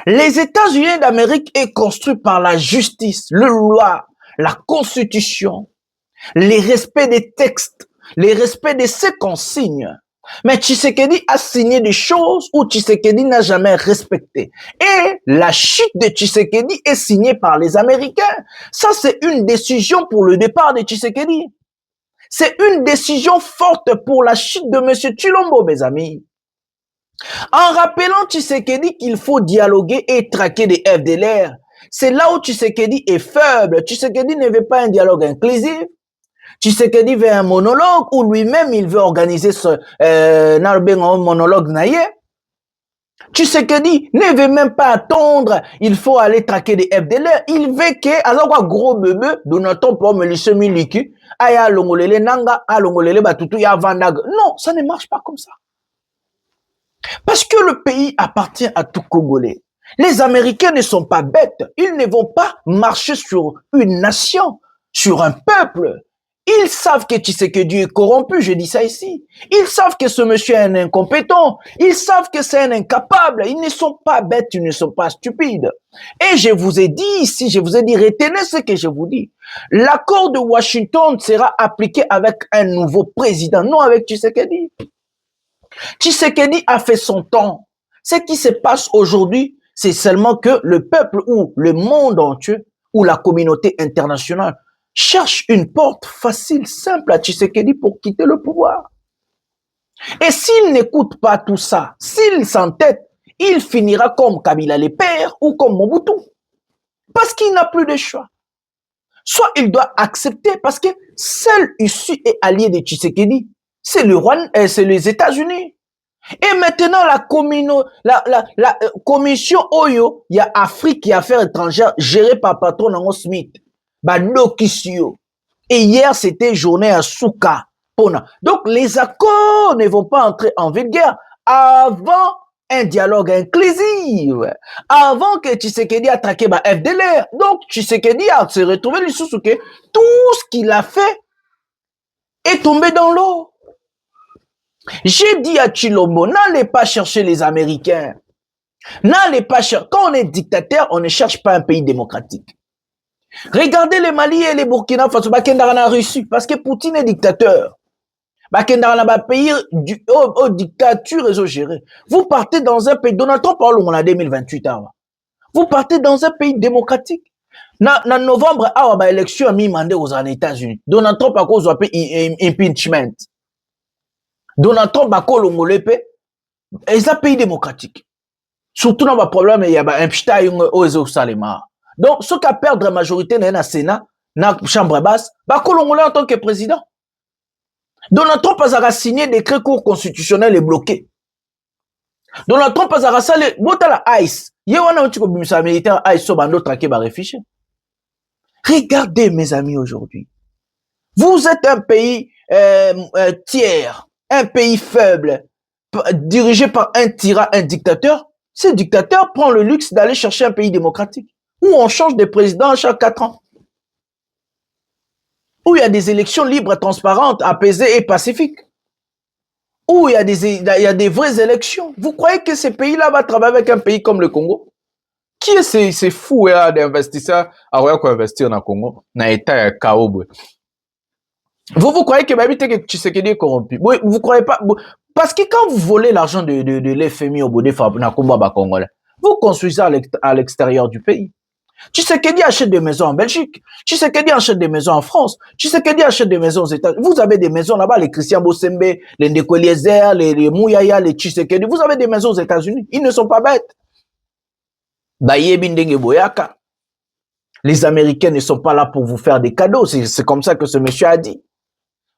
Les États-Unis d'Amérique est construit par la justice, le loi, la constitution, les respects des textes, les respects de ce qu'on signe. Mais Tshisekedi a signé des choses où Tshisekedi n'a jamais respecté. Et la chute de Tshisekedi est signée par les Américains. Ça, c'est une décision pour le départ de Tshisekedi. C'est une décision forte pour la chute de M. Tshilombo, mes amis. En rappelant Tshisekedi qu'il faut dialoguer et traquer des FDLR, c'est là où Tshisekedi est faible. Tshisekedi ne veut pas un dialogue inclusif. Tshisekedi veut un monologue où lui-même il veut organiser ce monologue naïe. Tshisekedi ne veut même pas attendre, il faut aller traquer des FDLR. Il veut que, alors gros bébé, Donaton pour me laisser miliki, aya longolele nanga, a longolele batutu ya vandag. Non, ça ne marche pas comme ça. Parce que le pays appartient à tout Congolais. Les Américains ne sont pas bêtes. Ils ne vont pas marcher sur une nation, sur un peuple. Ils savent que Tshisekedi est corrompu, je dis ça ici. Ils savent que ce monsieur est un incompétent. Ils savent que c'est un incapable. Ils ne sont pas bêtes, ils ne sont pas stupides. Et je vous ai dit ici, je vous ai dit, retenez ce que je vous dis. L'accord de Washington sera appliqué avec un nouveau président, non avec Tshisekedi. Tshisekedi a fait son temps. Ce qui se passe aujourd'hui, c'est seulement que le peuple ou le monde entier ou la communauté internationale cherche une porte facile, simple à Tshisekedi pour quitter le pouvoir. Et s'il n'écoute pas tout ça, s'il s'entête, il finira comme Kabila le père ou comme Mobutu. Parce qu'il n'a plus de choix. Soit il doit accepter, parce que seul issue et allié de Tshisekedi, c'est c'est les États-Unis. Et maintenant, la commission Oyo, il y a Afrique et Affaires étrangères gérée par patron Nango Smith. Et hier, c'était journée à Souka. Donc, les accords ne vont pas entrer en vigueur avant un dialogue inclusif, avant que Tshisekedi attaque FDLR. Donc, Tshisekedi a se retrouvé le sous que tout ce qu'il a fait est tombé dans l'eau. J'ai dit à Chilombo, n'allez pas chercher les Américains. N'allez pas chercher. Quand on est dictateur, on ne cherche pas un pays démocratique. Regardez les Mali et les Burkina Faso, Bakendara a reçu, parce que Poutine est dictateur. Bakendara va payer aux dictatures et aux gérés. Vous partez dans un pays, Donald Trump parle en 2028. Vous partez dans un pays démocratique. En novembre, il y a une élection à mi-mandat aux États-Unis. Donald Trump a cause de impeachment. Donald Trump a cause de un pays démocratique. Surtout dans le problème, il y a un pchita aux Salema. Donc, ceux qui perdent la majorité dans le Sénat, dans la Chambre basse, bah, Colombolais en tant que président. Donald Trump a signé des décrets cours constitutionnels et bloqués. Donald Trump a signé la ICE. Il y a un petit peu militaire ICE sur bando traqué par réfugiés. Regardez, mes amis, aujourd'hui. Vous êtes un pays tiers, un pays faible, dirigé par un tyran, un dictateur. Ce dictateur prend le luxe d'aller chercher un pays démocratique, où on change de président chaque 4 ans, où il y a des élections libres, transparentes, apaisées et pacifiques, où il y a des vraies élections. Vous croyez que ce pays-là va travailler avec un pays comme le Congo? Qui est ces fous d'investisseurs à investir dans le Congo? Dans l'État chaos. Vous croyez que Tshisekedi est corrompu? Vous croyez pas? Parce que quand vous volez l'argent de l'FMI au bout des Congolais, vous construisez à l'extérieur du pays. Tshisekedi achète des maisons en Belgique. Tshisekedi achète des maisons en France. Tshisekedi achète des maisons aux États-Unis. Vous avez des maisons là-bas, les Christian Bosembe, les Ndeko Eliezer, les Mouyaya, les Tshisekedi. Vous avez des maisons aux États-Unis. Ils ne sont pas bêtes. Les Américains ne sont pas là pour vous faire des cadeaux. C'est comme ça que ce monsieur a dit.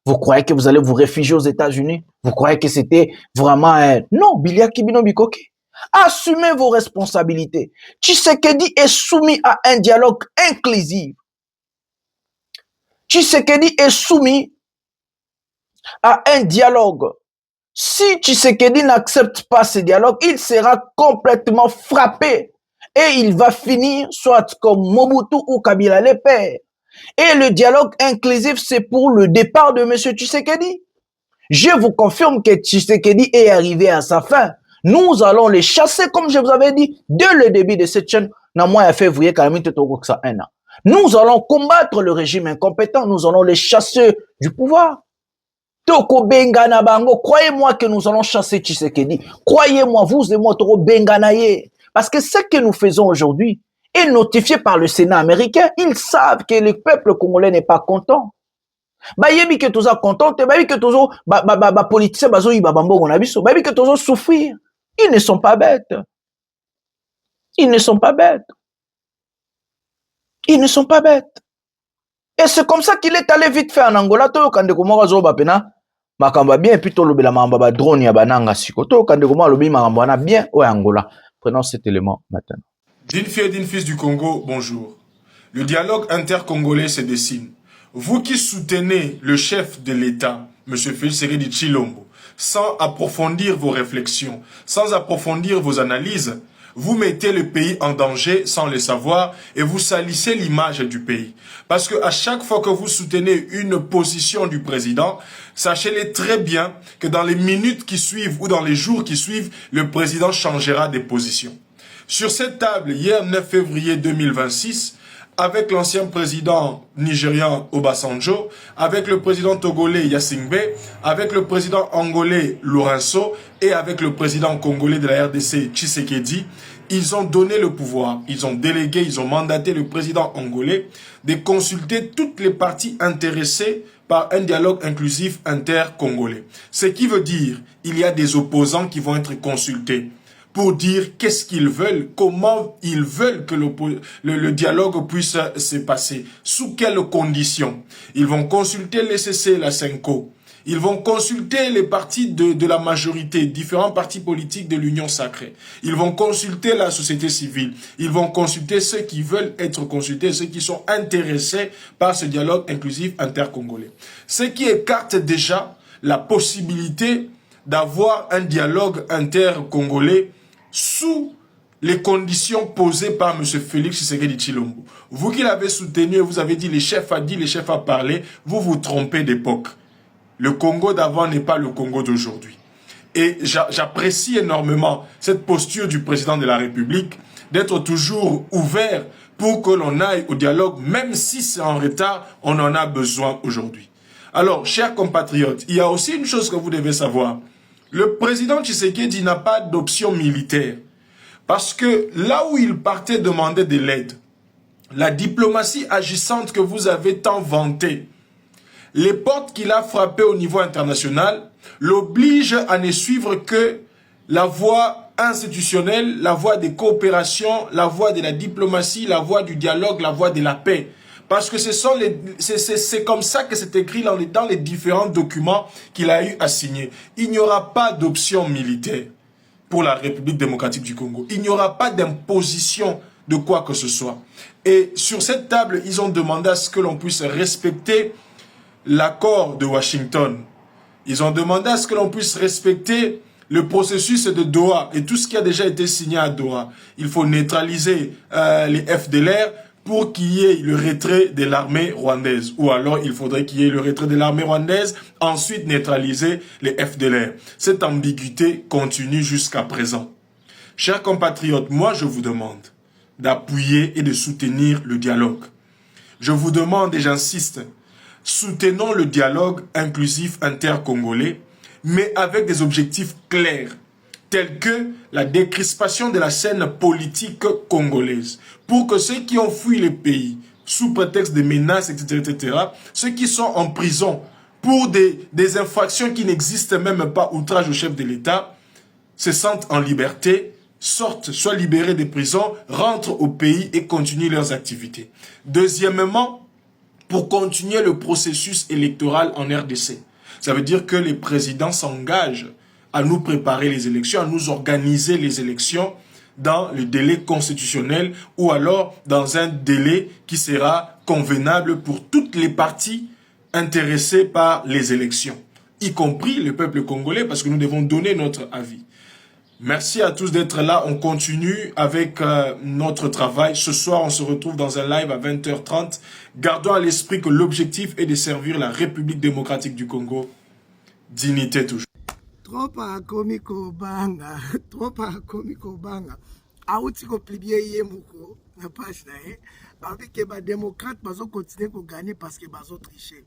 Vous croyez que vous allez vous réfugier aux États-Unis? Vous croyez que c'était vraiment un... Non, Biliaki Bino Bikoke. Assumez vos responsabilités. Tshisekedi est soumis à un dialogue inclusif. Tshisekedi est soumis à un dialogue. Si Tshisekedi n'accepte pas ce dialogue, il sera complètement frappé et il va finir soit comme Mobutu ou Kabila le père. Et le dialogue inclusif, c'est pour le départ de M. Tshisekedi. Je vous confirme que Tshisekedi est arrivé à sa fin. Nous allons les chasser, comme je vous avais dit, dès le début de cette chaîne. Nous allons combattre le régime incompétent. Nous allons les chasser du pouvoir. Croyez-moi que nous allons chasser Tshisekedi. Croyez-moi, vous et moi, Toro Benganaye. Parce que ce que nous faisons aujourd'hui est notifié par le Sénat américain. Ils savent que le peuple congolais n'est pas content. Bayebi que tous content, bayebi que tous politiciens bazo ibabambo onabiso, bayebi que tous souffrir. Ils ne sont pas bêtes. Ils ne sont pas bêtes. Ils ne sont pas bêtes. Et c'est comme ça qu'il est allé vite fait en Angola. To kande komora zo bapena makamba bien puis to lobela mamba ba drone ya bananga siko. To kande komora lobi makamba na bien au Angola. Prenons cet élément maintenant. D'une fille et d'une fils du Congo, bonjour. Le dialogue intercongolais se dessine. Vous qui soutenez le chef de l'État, M. Félix Tshisekedi Tshilombo, sans approfondir vos réflexions, sans approfondir vos analyses, Vous mettez le pays en danger sans le savoir et vous salissez l'image du pays. Parce que à chaque fois que vous soutenez une position du président, sachez-le très bien que dans les minutes qui suivent ou dans les jours qui suivent, le président changera de position. Sur cette table, hier 9 février 2026, avec l'ancien président nigérian Obasanjo, avec le président togolais Yassingbe, avec le président angolais Lourenço et avec le président congolais de la RDC Tshisekedi, ils ont donné le pouvoir, ils ont délégué, ils ont mandaté le président angolais de consulter toutes les parties intéressées par un dialogue inclusif inter-congolais. Ce qui veut dire qu'il y a des opposants qui vont être consultés pour dire qu'est-ce qu'ils veulent, comment ils veulent que le dialogue puisse se passer, sous quelles conditions. Ils vont consulter les CC, la Senko. Ils vont consulter les partis de la majorité, différents partis politiques de l'Union sacrée. Ils vont consulter la société civile. Ils vont consulter ceux qui veulent être consultés, ceux qui sont intéressés par ce dialogue inclusif intercongolais. Ce qui écarte déjà la possibilité d'avoir un dialogue intercongolais sous les conditions posées par M. Félix Tshisekedi Tshilombo. Vous qui l'avez soutenu et vous avez dit, les chefs a dit, les chefs a parlé, vous vous trompez d'époque. Le Congo d'avant n'est pas le Congo d'aujourd'hui. Et j'apprécie énormément cette posture du président de la République d'être toujours ouvert pour que l'on aille au dialogue, même si c'est en retard, on en a besoin aujourd'hui. Alors, chers compatriotes, il y a aussi une chose que vous devez savoir. Le président Tshisekedi n'a pas d'option militaire. Parce que là où il partait demander de l'aide, la diplomatie agissante que vous avez tant vantée, les portes qu'il a frappées au niveau international l'obligent à ne suivre que la voie institutionnelle, la voie des coopérations, la voie de la diplomatie, la voie du dialogue, la voie de la paix. Parce que c'est comme ça que c'est écrit dans les différents documents qu'il a eu à signer. Il n'y aura pas d'option militaire pour la République démocratique du Congo. Il n'y aura pas d'imposition de quoi que ce soit. Et sur cette table, ils ont demandé à ce que l'on puisse respecter l'accord de Washington. Ils ont demandé à ce que l'on puisse respecter le processus de Doha et tout ce qui a déjà été signé à Doha. Il faut neutraliser les FDLR pour qu'il y ait le retrait de l'armée rwandaise. Ou alors, il faudrait qu'il y ait le retrait de l'armée rwandaise, ensuite neutraliser les FDLR. Cette ambiguïté continue jusqu'à présent. Chers compatriotes, moi je vous demande d'appuyer et de soutenir le dialogue. Je vous demande et j'insiste, soutenons le dialogue inclusif intercongolais, mais avec des objectifs clairs, tels que la décrispation de la scène politique congolaise, pour que ceux qui ont fui le pays, sous prétexte de menaces, etc., ceux qui sont en prison pour des infractions qui n'existent même pas, outrage au chef de l'État, se sentent en liberté, sortent, soient libérés des prisons, rentrent au pays et continuent leurs activités. Deuxièmement, pour continuer le processus électoral en RDC. Ça veut dire que les présidents s'engagent à nous préparer les élections, à nous organiser les élections dans le délai constitutionnel ou alors dans un délai qui sera convenable pour toutes les parties intéressées par les élections, y compris le peuple congolais, parce que nous devons donner notre avis. Merci à tous d'être là. On continue avec notre travail. Ce soir, on se retrouve dans un live à 20h30. Gardons à l'esprit que l'objectif est de servir la République démocratique du Congo. Dignité toujours. Trop akomi kobanga, trop akomi kobanga. Auti ko plibie yemuko na page na ye. Avec que ba démocrate bazo continuer ko gagner parce que bazo tricher.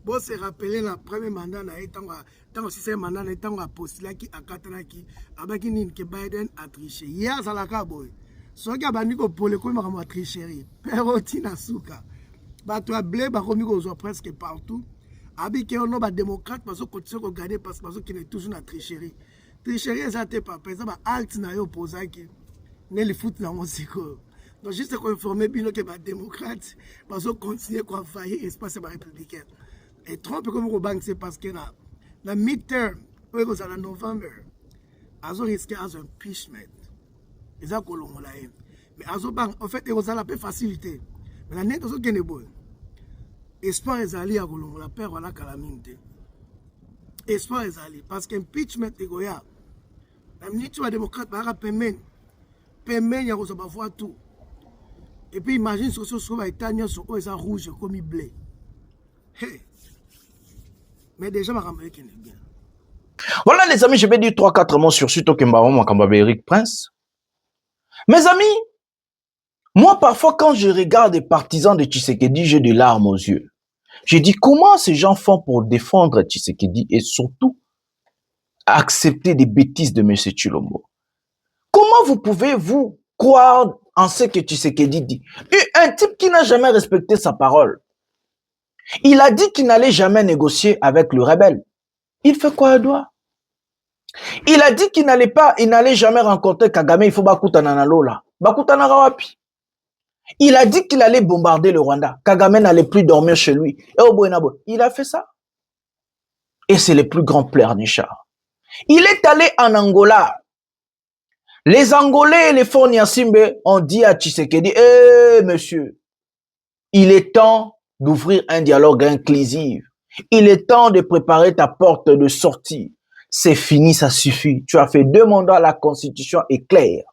Bon se rappeler la premier mandat na tango si c'est mandat na tango apostila ki akatana ki abaki nini ke Biden a triché. Ya zalaka boy. Soki abandi ko pole ko makambo tricherie. Pero tina suka. Ba to blé ba komi ko zo presque partout. Abiki on ba démocrate bazo continuer ko gagner parce que bazo qui est toujours na tricherie. Tricherie ça te pas par exemple alt na yo posaki. Ne le foot na mosiko. Donc juste qu'on informer bino que ba démocrate bazo continuer ko envahir espace ba républicain. Et Trump comme au banque c'est parce que la midterm où est en novembre azo risqué as impeachment. Et ça kolongo la mais azo bank en fait ils ont la paix facilité. Mais la net azo gagner bon. Espoir ezali à kolongo la paix wala calamité. Espoir ezali parce que impeachment egoya. La minute wa démocrate ba permettre pembeni ya kozwa bavoi tout. Et puis imagine ce que ce état nyonso oyo eza rouge comme blé. Hey. Mais déjà makambo ekende bien. Voilà les amis, je vais dire 3-4 mots sur Suto Kembaro Makambabe Eric Prince. Mes amis, moi parfois quand je regarde des partisans de Tshisekedi, j'ai des larmes aux yeux. Je dis comment ces gens font pour défendre Tshisekedi et surtout accepter des bêtises de M. Tshilombo. Comment vous pouvez vous croire en ce que Tshisekedi dit? Un type qui n'a jamais respecté sa parole. Il a dit qu'il n'allait jamais négocier avec le rebelle. Il fait quoi à doigt? Il a dit qu'il n'allait jamais rencontrer Kagame, il faut bakutana na lola. Bakutana rawapi. Il a dit qu'il allait bombarder le Rwanda. Kagame n'allait plus dormir chez lui. Et au Boenabo, il a fait ça. Et c'est le plus grand pleurnichard. Il est allé en Angola. Les Angolais et les Forniasimbe ont dit à Tshisekedi, monsieur, il est temps d'ouvrir un dialogue inclusif. Il est temps de préparer ta porte de sortie. C'est fini, ça suffit. Tu as fait 2 mandats, la constitution est claire.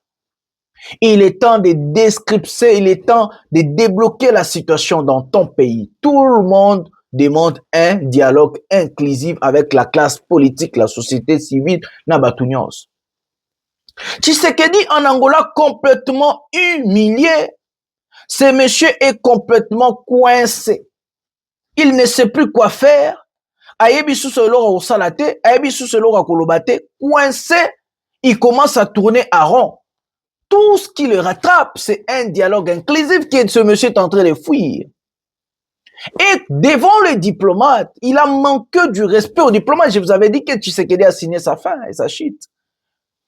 Il est temps de descripter, il est temps de débloquer la situation dans ton pays. Tout le monde demande un dialogue inclusif avec la classe politique, la société civile, Nabatunios. Tshisekedi en Angola complètement humilié. Ce monsieur est complètement coincé. Il ne sait plus quoi faire. Coincé, il commence à tourner à rond. Tout ce qui le rattrape, c'est un dialogue inclusif que ce monsieur est en train de fuir. Et devant les diplomates, il a manqué du respect aux diplomates. Je vous avais dit que Tshisekedi a signé sa fin et sa chute.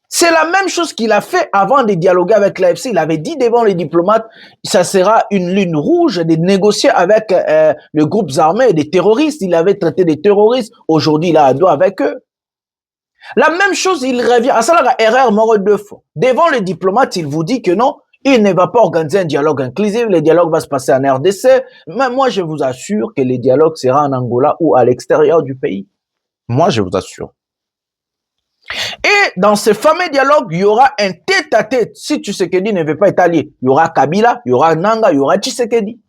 C'est la même chose qu'il a fait avant de dialoguer avec l'AFC. Il avait dit devant les diplomates, ça sera une ligne rouge de négocier avec les groupes armés, des terroristes. Il avait traité des terroristes. Aujourd'hui, il a à dos avec eux. La même chose, il revient à ça, la erreur mort 2 fois. Devant les diplomates, il vous dit que non, il ne va pas organiser un dialogue inclusif. Le dialogue va se passer en RDC. Mais moi, je vous assure que le dialogue sera en Angola ou à l'extérieur du pays. Moi, je vous assure. Et dans ce fameux dialogue, il y aura un tête-à-tête. Si Tshisekedi ne veut pas être allié, il y aura Kabila, il y aura Nanga, il y aura Tshisekedi.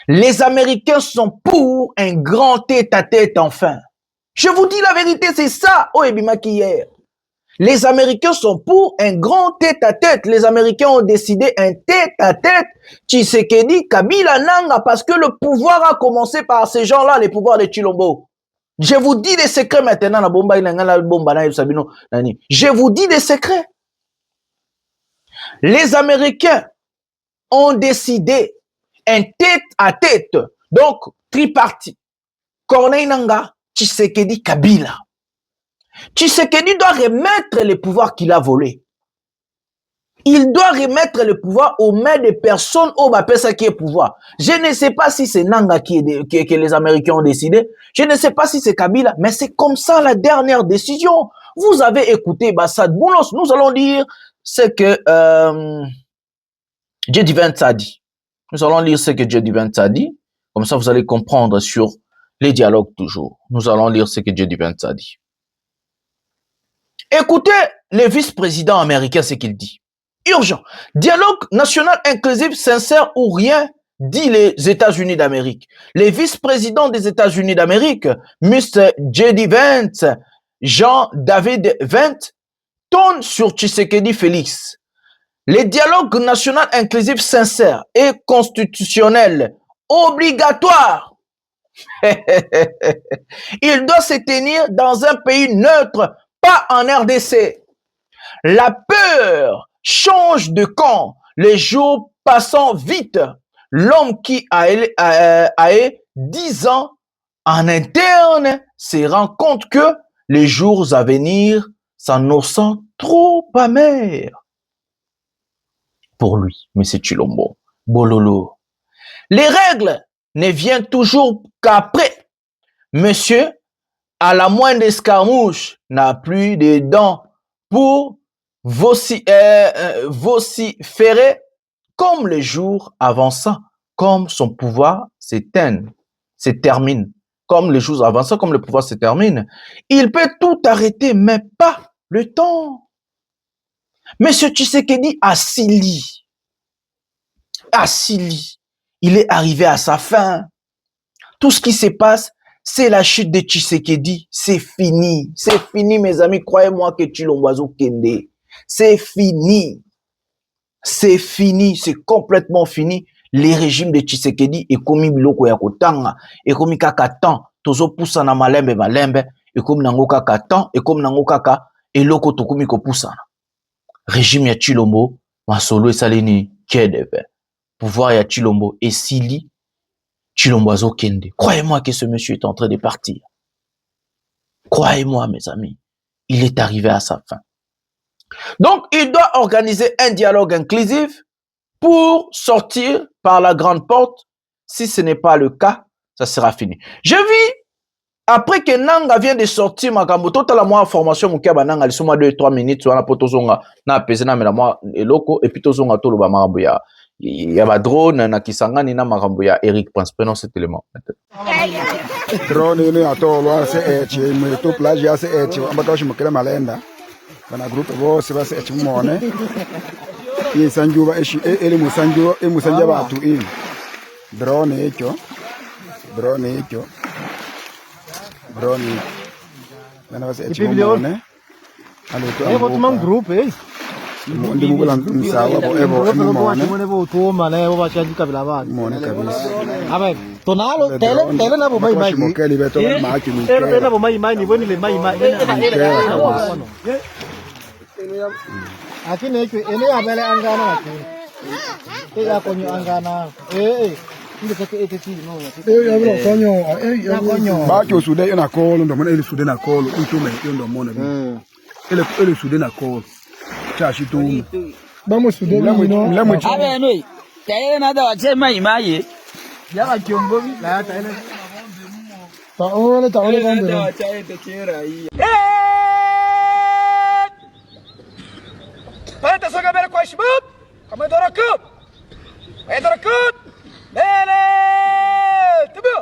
Les Américains sont pour un grand tête-à-tête enfin. Je vous dis la vérité, c'est ça, Oebimaki hier. Les Américains sont pour un grand tête-à-tête. Les Américains ont décidé un tête-à-tête. Tshisekedi, Kabila, Nanga, parce que le pouvoir a commencé par ces gens-là, les pouvoirs de Tshilombo. Je vous dis des secrets maintenant. Je vous dis des secrets. Les Américains ont décidé un tête-à-tête. Donc, tripartite. Corneille Nanga, Tshisekedi, Kabila. Tshisekedi doit remettre le pouvoir qu'il a volé. Il doit remettre le pouvoir aux mains des personnes au Bapesa qui est pouvoir. Je ne sais pas si c'est Nanga que les Américains ont décidé. Je ne sais pas si c'est Kabila, mais c'est comme ça la dernière décision. Vous avez écouté Bassad Boulos. Nous allons lire ce que J.D. Vance a dit. Nous allons lire ce que J.D. Vance a dit. Comme ça, vous allez comprendre sur les dialogues toujours. Nous allons lire ce que J.D. Vance a dit. Écoutez le vice-président américain, ce qu'il dit. Urgent. Dialogue national inclusif, sincère ou rien, dit les États-Unis d'Amérique. Les vice-présidents des États-Unis d'Amérique, Mr. J.D. Vance, Jean-David Vance, tournent sur Tshisekedi Félix. Les dialogues national inclusif, sincère et constitutionnel, obligatoire. Il doit se tenir dans un pays neutre, pas en RDC. La peur change de camp, les jours passant vite. L'homme qui a 10 ans en interne se rend compte que les jours à venir s'annonçant trop amers. Pour lui, M. Tshilombo, Bololo. Les règles ne viennent toujours qu'après. Monsieur, à la moindre escarmouche, n'a plus de dents pour vociférer comme les jours avançant, comme son pouvoir se termine. Comme les jours avançant, comme le pouvoir se termine. Il peut tout arrêter, mais pas le temps. Monsieur Tshisekedi a Sili. Il est arrivé à sa fin. Tout ce qui se passe, c'est la chute de Tshisekedi. C'est fini. C'est fini, mes amis. Croyez-moi que Chilombozo Kende. C'est fini. C'est fini. C'est complètement fini. Les régimes de Tshisekedi et komi biloko ya kotanga et komi kaka temps tozo poussa na malembe et komi nango kaka temps et komi nango kaka eloko tokomi ko poussa. Régime ya Chilombo masolo esalini kedeve. Pouvoir ya Chilombo et Sili Chilombo azokende. Croyez-moi que ce monsieur est en train de partir. Croyez-moi, mes amis, il est arrivé à sa fin. Donc, il doit organiser un dialogue inclusif pour sortir par la grande porte. Si ce n'est pas le cas, ça sera fini. Je vis, après que Nanga vient de sortir, Makambo, toute la moindre formation, Moukia Bananga, il y a 2-3 minutes, on a potozonga, na pesena, mais la moi, eloko, et puis tozonga, tout le bamaramboya. Il y a ma drone, na kisangani, na maramboya, Eric, pense, prenons cet élément. Drone, il y a tout le monde, mais tout plage, il y a un peu malenda. Bana groupe bo se ba se chimone ye sanjuba ele musanjuba musanja batu in drone echo bana ba se chimone ale to votre même groupe ndi mugula msawa bo ebo mone bo to mala bo ba chanji kabila ba mone kabisa abe tonalo tele na bo mai mokeli beto ma ki mi tele na bo mai ni boni le mai akine ke ele abele angana ake ya konyo angana ndio kake eteti no ya bro konyo ba ki osude na kolo ndo mona ile sude na kolo ntume ndo mona ele sude na kolo cha shitu ba mo sude na no abe no tele na da wache mai ya ba kiongozi la tele ta ole kombe Panta soga bere kwa shibub. Kama dorakut. Dorakut. Lele. Tibu.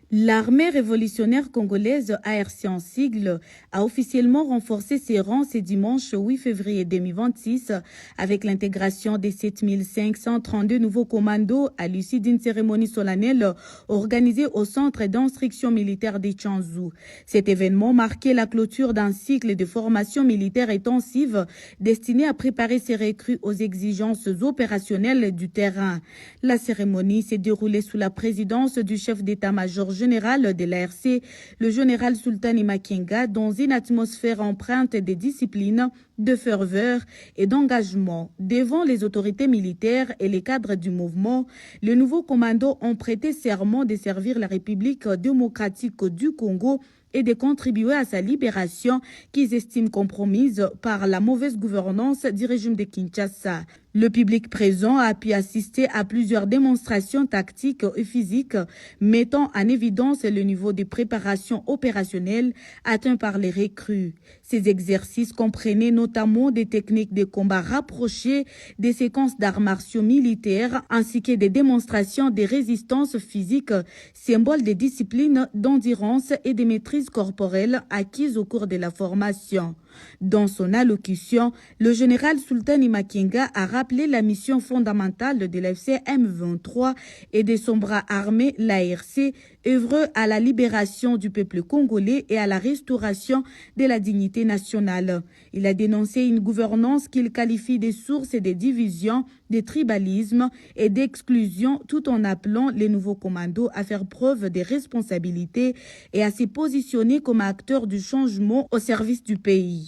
L'armée révolutionnaire congolaise, ARC en sigle, a officiellement renforcé ses rangs ce dimanche 8 février 2026 avec l'intégration des 7532 nouveaux commandos à l'issue d'une cérémonie solennelle organisée au centre d'instruction militaire de Tchanzu. Cet événement marquait la clôture d'un cycle de formation militaire intensive destiné à préparer ces recrues aux exigences opérationnelles du terrain. La cérémonie s'est déroulée sous la présidence du chef d'état-major général de l'ARC, le général Sultani Makenga, dans une atmosphère empreinte de discipline, de ferveur et d'engagement. Devant les autorités militaires et les cadres du mouvement, les nouveaux commandos ont prêté serment de servir la République démocratique du Congo et de contribuer à sa libération qu'ils estiment compromise par la mauvaise gouvernance du régime de Kinshasa. Le public présent a pu assister à plusieurs démonstrations tactiques et physiques mettant en évidence le niveau de préparation opérationnelle atteint par les recrues. Ces exercices comprenaient notamment des techniques de combat rapprochées, des séquences d'arts martiaux militaires ainsi que des démonstrations de résistance physique, symbole de discipline, d'endurance et de maîtrise corporelle acquises au cours de la formation. Dans son allocution, le général Sultani Makenga a rappelé la mission fondamentale de l'AFC M23 et de son bras armé, l'ARC, œuvreux à la libération du peuple congolais et à la restauration de la dignité nationale. Il a dénoncé une gouvernance qu'il qualifie de source de division, de tribalisme et d'exclusion, tout en appelant les nouveaux commandos à faire preuve de responsabilité et à se positionner comme acteurs du changement au service du pays.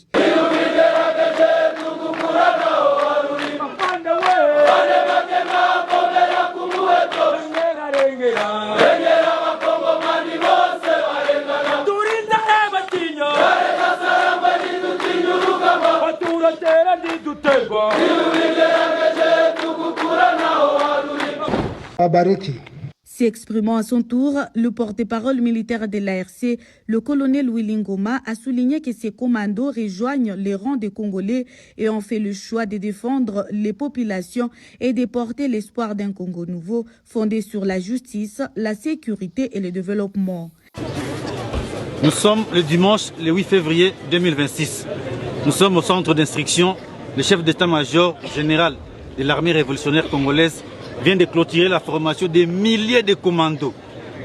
S'exprimant à son tour, le porte-parole militaire de l'ARC, le colonel Willy Ngoma, a souligné que ces commandos rejoignent les rangs des Congolais et ont fait le choix de défendre les populations et de porter l'espoir d'un Congo nouveau fondé sur la justice, la sécurité et le développement. Nous sommes le dimanche, le 8 février 2026. Nous sommes au centre d'instruction. Le chef d'état-major général de l'armée révolutionnaire congolaise vient de clôturer la formation des milliers de commandos.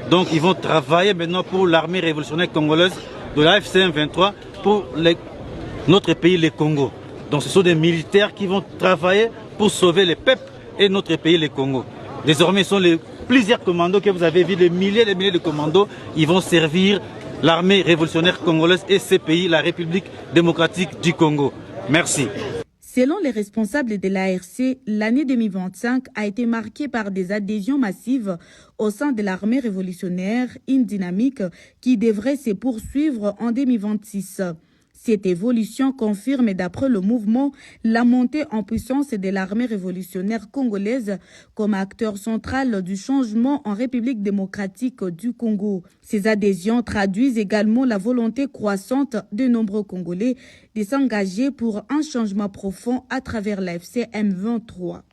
Donc ils vont travailler maintenant pour l'armée révolutionnaire congolaise de la FCM 23 pour notre pays, le Congo. Donc ce sont des militaires qui vont travailler pour sauver le peuple et notre pays, le Congo. Désormais, ce sont plusieurs commandos que vous avez vus, des milliers de commandos. Ils vont servir l'armée révolutionnaire congolaise et ces pays, la République démocratique du Congo. Merci. Selon les responsables de l'ARC, l'année 2025 a été marquée par des adhésions massives au sein de l'armée révolutionnaire, une dynamique qui devrait se poursuivre en 2026. Cette évolution confirme, d'après le mouvement, la montée en puissance de l'armée révolutionnaire congolaise comme acteur central du changement en République démocratique du Congo. Ces adhésions traduisent également la volonté croissante de nombreux Congolais de s'engager pour un changement profond à travers la FCM 23.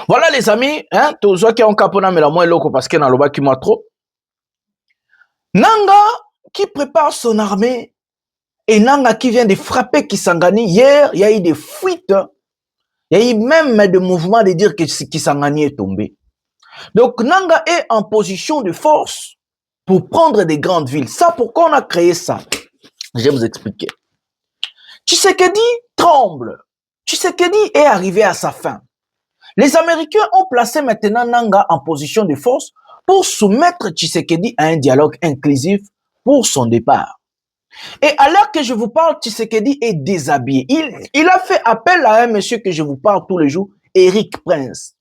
Voilà les amis, hein, tous ceux qui ont capona mais la moins loco parce qu'il y a un qui m'a trop. Nanga qui prépare son armée et Nanga qui vient de frapper Kisangani. Hier, il y a eu des fuites, il y a eu même des mouvements de dire que Kisangani est tombé. Donc Nanga est en position de force pour prendre des grandes villes. Ça, pourquoi on a créé ça? Je vais vous expliquer. Tshisekedi tremble. Tshisekedi est arrivé à sa fin. Les Américains ont placé maintenant Nanga en position de force pour soumettre Tshisekedi à un dialogue inclusif pour son départ. Et à l'heure que je vous parle, Tshisekedi est déshabillé. Il a fait appel à un monsieur que je vous parle tous les jours, Eric Prince.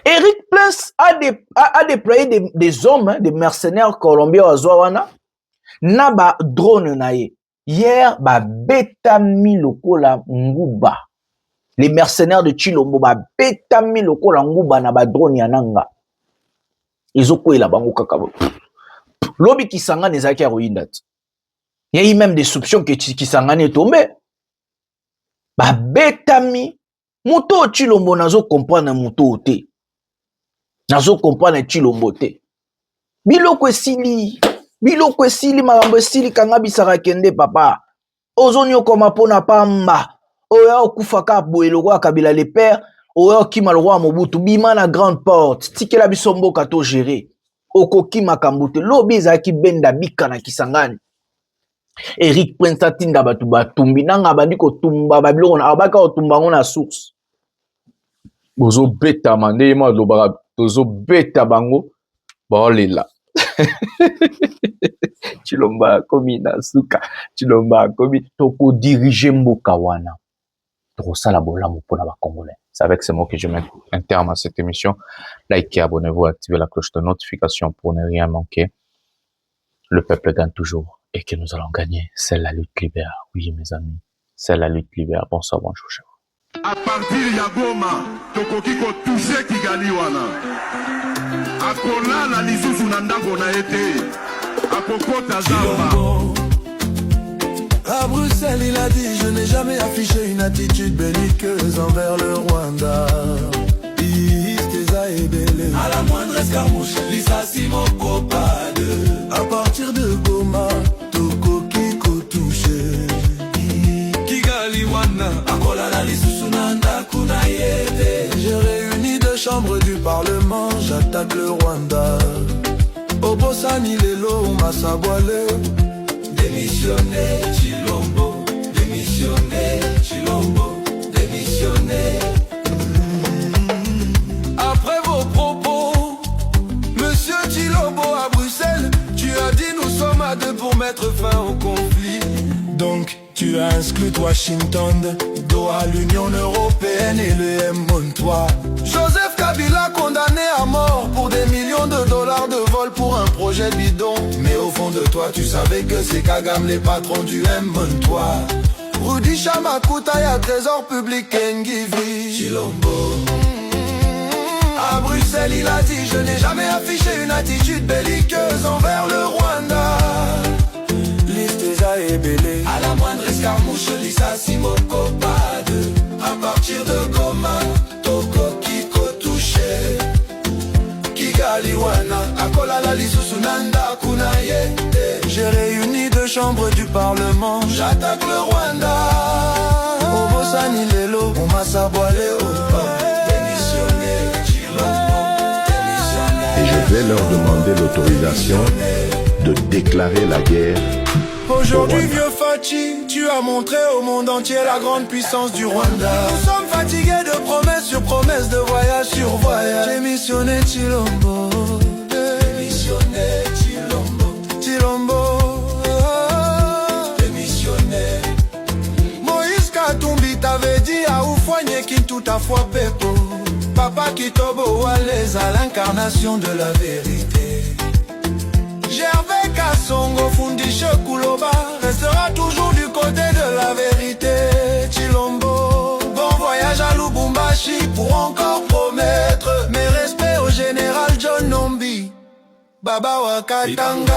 Eric Prince a déployé des hommes, hein, des mercenaires colombiens à Zouawana, Naba drone nae. Hier, ba betami lokola nguba. Les mercenaires de Chilombo, ba betami lokola nguba na ba drone yananga. Ils ont quoi la bango kakabo. Lobi Kisangani ezaki roindat. Il y a eu même des soupçons que Kisangani est tombé. Ba betami muto Chilombo nazo comprendre muto te. Nazo comprendre Chilombo te. Biloko esili marambo esili kanga bisaka kende papa. Ozonyo koma pona pamba. Oya okufaka boelo kwa Kabila le père. Oya kima le roi Mobutu bima na grande porte. Tikela bisombo kato gérer. Oko kima kambute. Lobi ezaki benda bika na Kisangani. Eric Prince atinda batu batumbi nanga bandi ko tumba babiloko na abaka otumba ngona source bozo beta mande ma lobaka tozo beta bango baolela Chilomba komi na suka Chilomba komi toko diriger mboka wana toko sala bolamu pona ba congolais. C'est avec ces mots que je mets un terme à cette émission. Likez, abonnez-vous, activez la cloche de notification pour ne rien manquer. Le peuple gagne toujours et que nous allons gagner. C'est la lutte libère. Oui, mes amis, c'est la lutte libère. Bonsoir, bonjour. À partir ya Goma, tokoki ko toucher Kigali wana. Akola la lisusu na ndako na ete. Akokota zamba. À Bruxelles, il a dit: je n'ai jamais affiché une attitude belliqueuse envers le Rwanda. À la moindre escarmouche, Lissassi Mokopade. À partir de Goma, Tokoki ko touché. Kigali wana, Akola la lisusu na ndako na ete. J'ai réuni deux chambres du Parlement, j'attaque le Rwanda. Obosani Lelo, Massabwale. Démissionner, Chilombo. Démissionner, Chilombo. Démissionner. Après vos propos, Monsieur Chilombo à Bruxelles, tu as dit nous sommes à deux pour mettre fin au conflit. Donc tu as exclu Washington, Doha, l'Union Européenne et le M23. Joseph Kabila condamné à mort pour des millions de dollars de vol pour un projet bidon. Mais au fond de toi tu savais que c'est Kagame les patrons du M23. Rudy Chamakuta et à Trésor Public Ngivri Chilombo. À Bruxelles il a dit: je n'ai jamais affiché une attitude belliqueuse envers le Rwanda. Listeza Ebele. À la moindre escarmouche, Lissassi Mokopade. À partir de Goma, Tokoki ko touché. Kigali wana, Akola la lisusu na ndako na yete. J'ai réuni deux chambres du Parlement, j'attaque le Rwanda. Obosani Lelo, on m'a saboualé au pas. Et je vais leur demander l'autorisation de déclarer la guerre. Aujourd'hui, vieux Fachi, tu as montré au monde entier la grande puissance du Rwanda. Nous sommes fatigués de promesses sur promesses, de voyage sur voyage. Démissionné Chilombo. Démissionné Chilombo. Chilombo. Démissionné. Moïse Katumbi t'avait dit à Oufouanye qui tout à fois Pepo. Papa Kitobo Waleza, l'incarnation de la vérité. Gervais Kassongo Fundishe Kuloba restera toujours du côté de la vérité. Chilombo, bon voyage à Lubumbashi pour encore promettre mes respects au général John Nombi, Baba Wakatanga.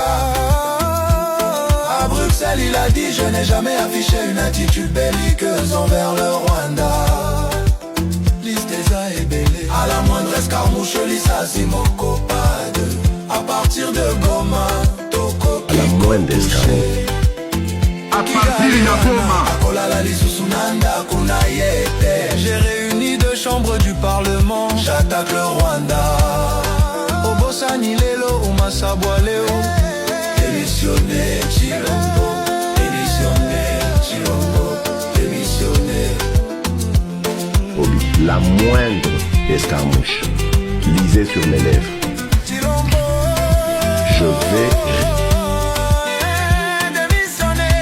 À Bruxelles il a dit: je n'ai jamais affiché une attitude belliqueuse envers le Rwanda. Listeza Ebele. À la moindre escarmouche, Lissassi Mokopade. À partir de Goma, Tokoki. À la moindre escarmouche. À partir de Goma, Akola la lisusu na ndako na yete. J'ai réuni deux chambres du Parlement, j'attaque le Rwanda. Obosani Lelo, Umasabwaleo. Démissionné Chilombo. Démissionné Chilombo. Démissionné. Obi, la moindre escarmouche, lisez sur mes lèvres. Je vais démissionner.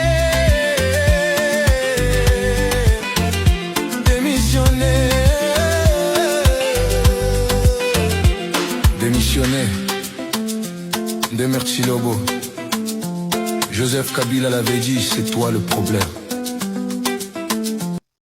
Démissionner. Démissionner. Demer Chilobo. Joseph Kabila l'avait dit: c'est toi le problème.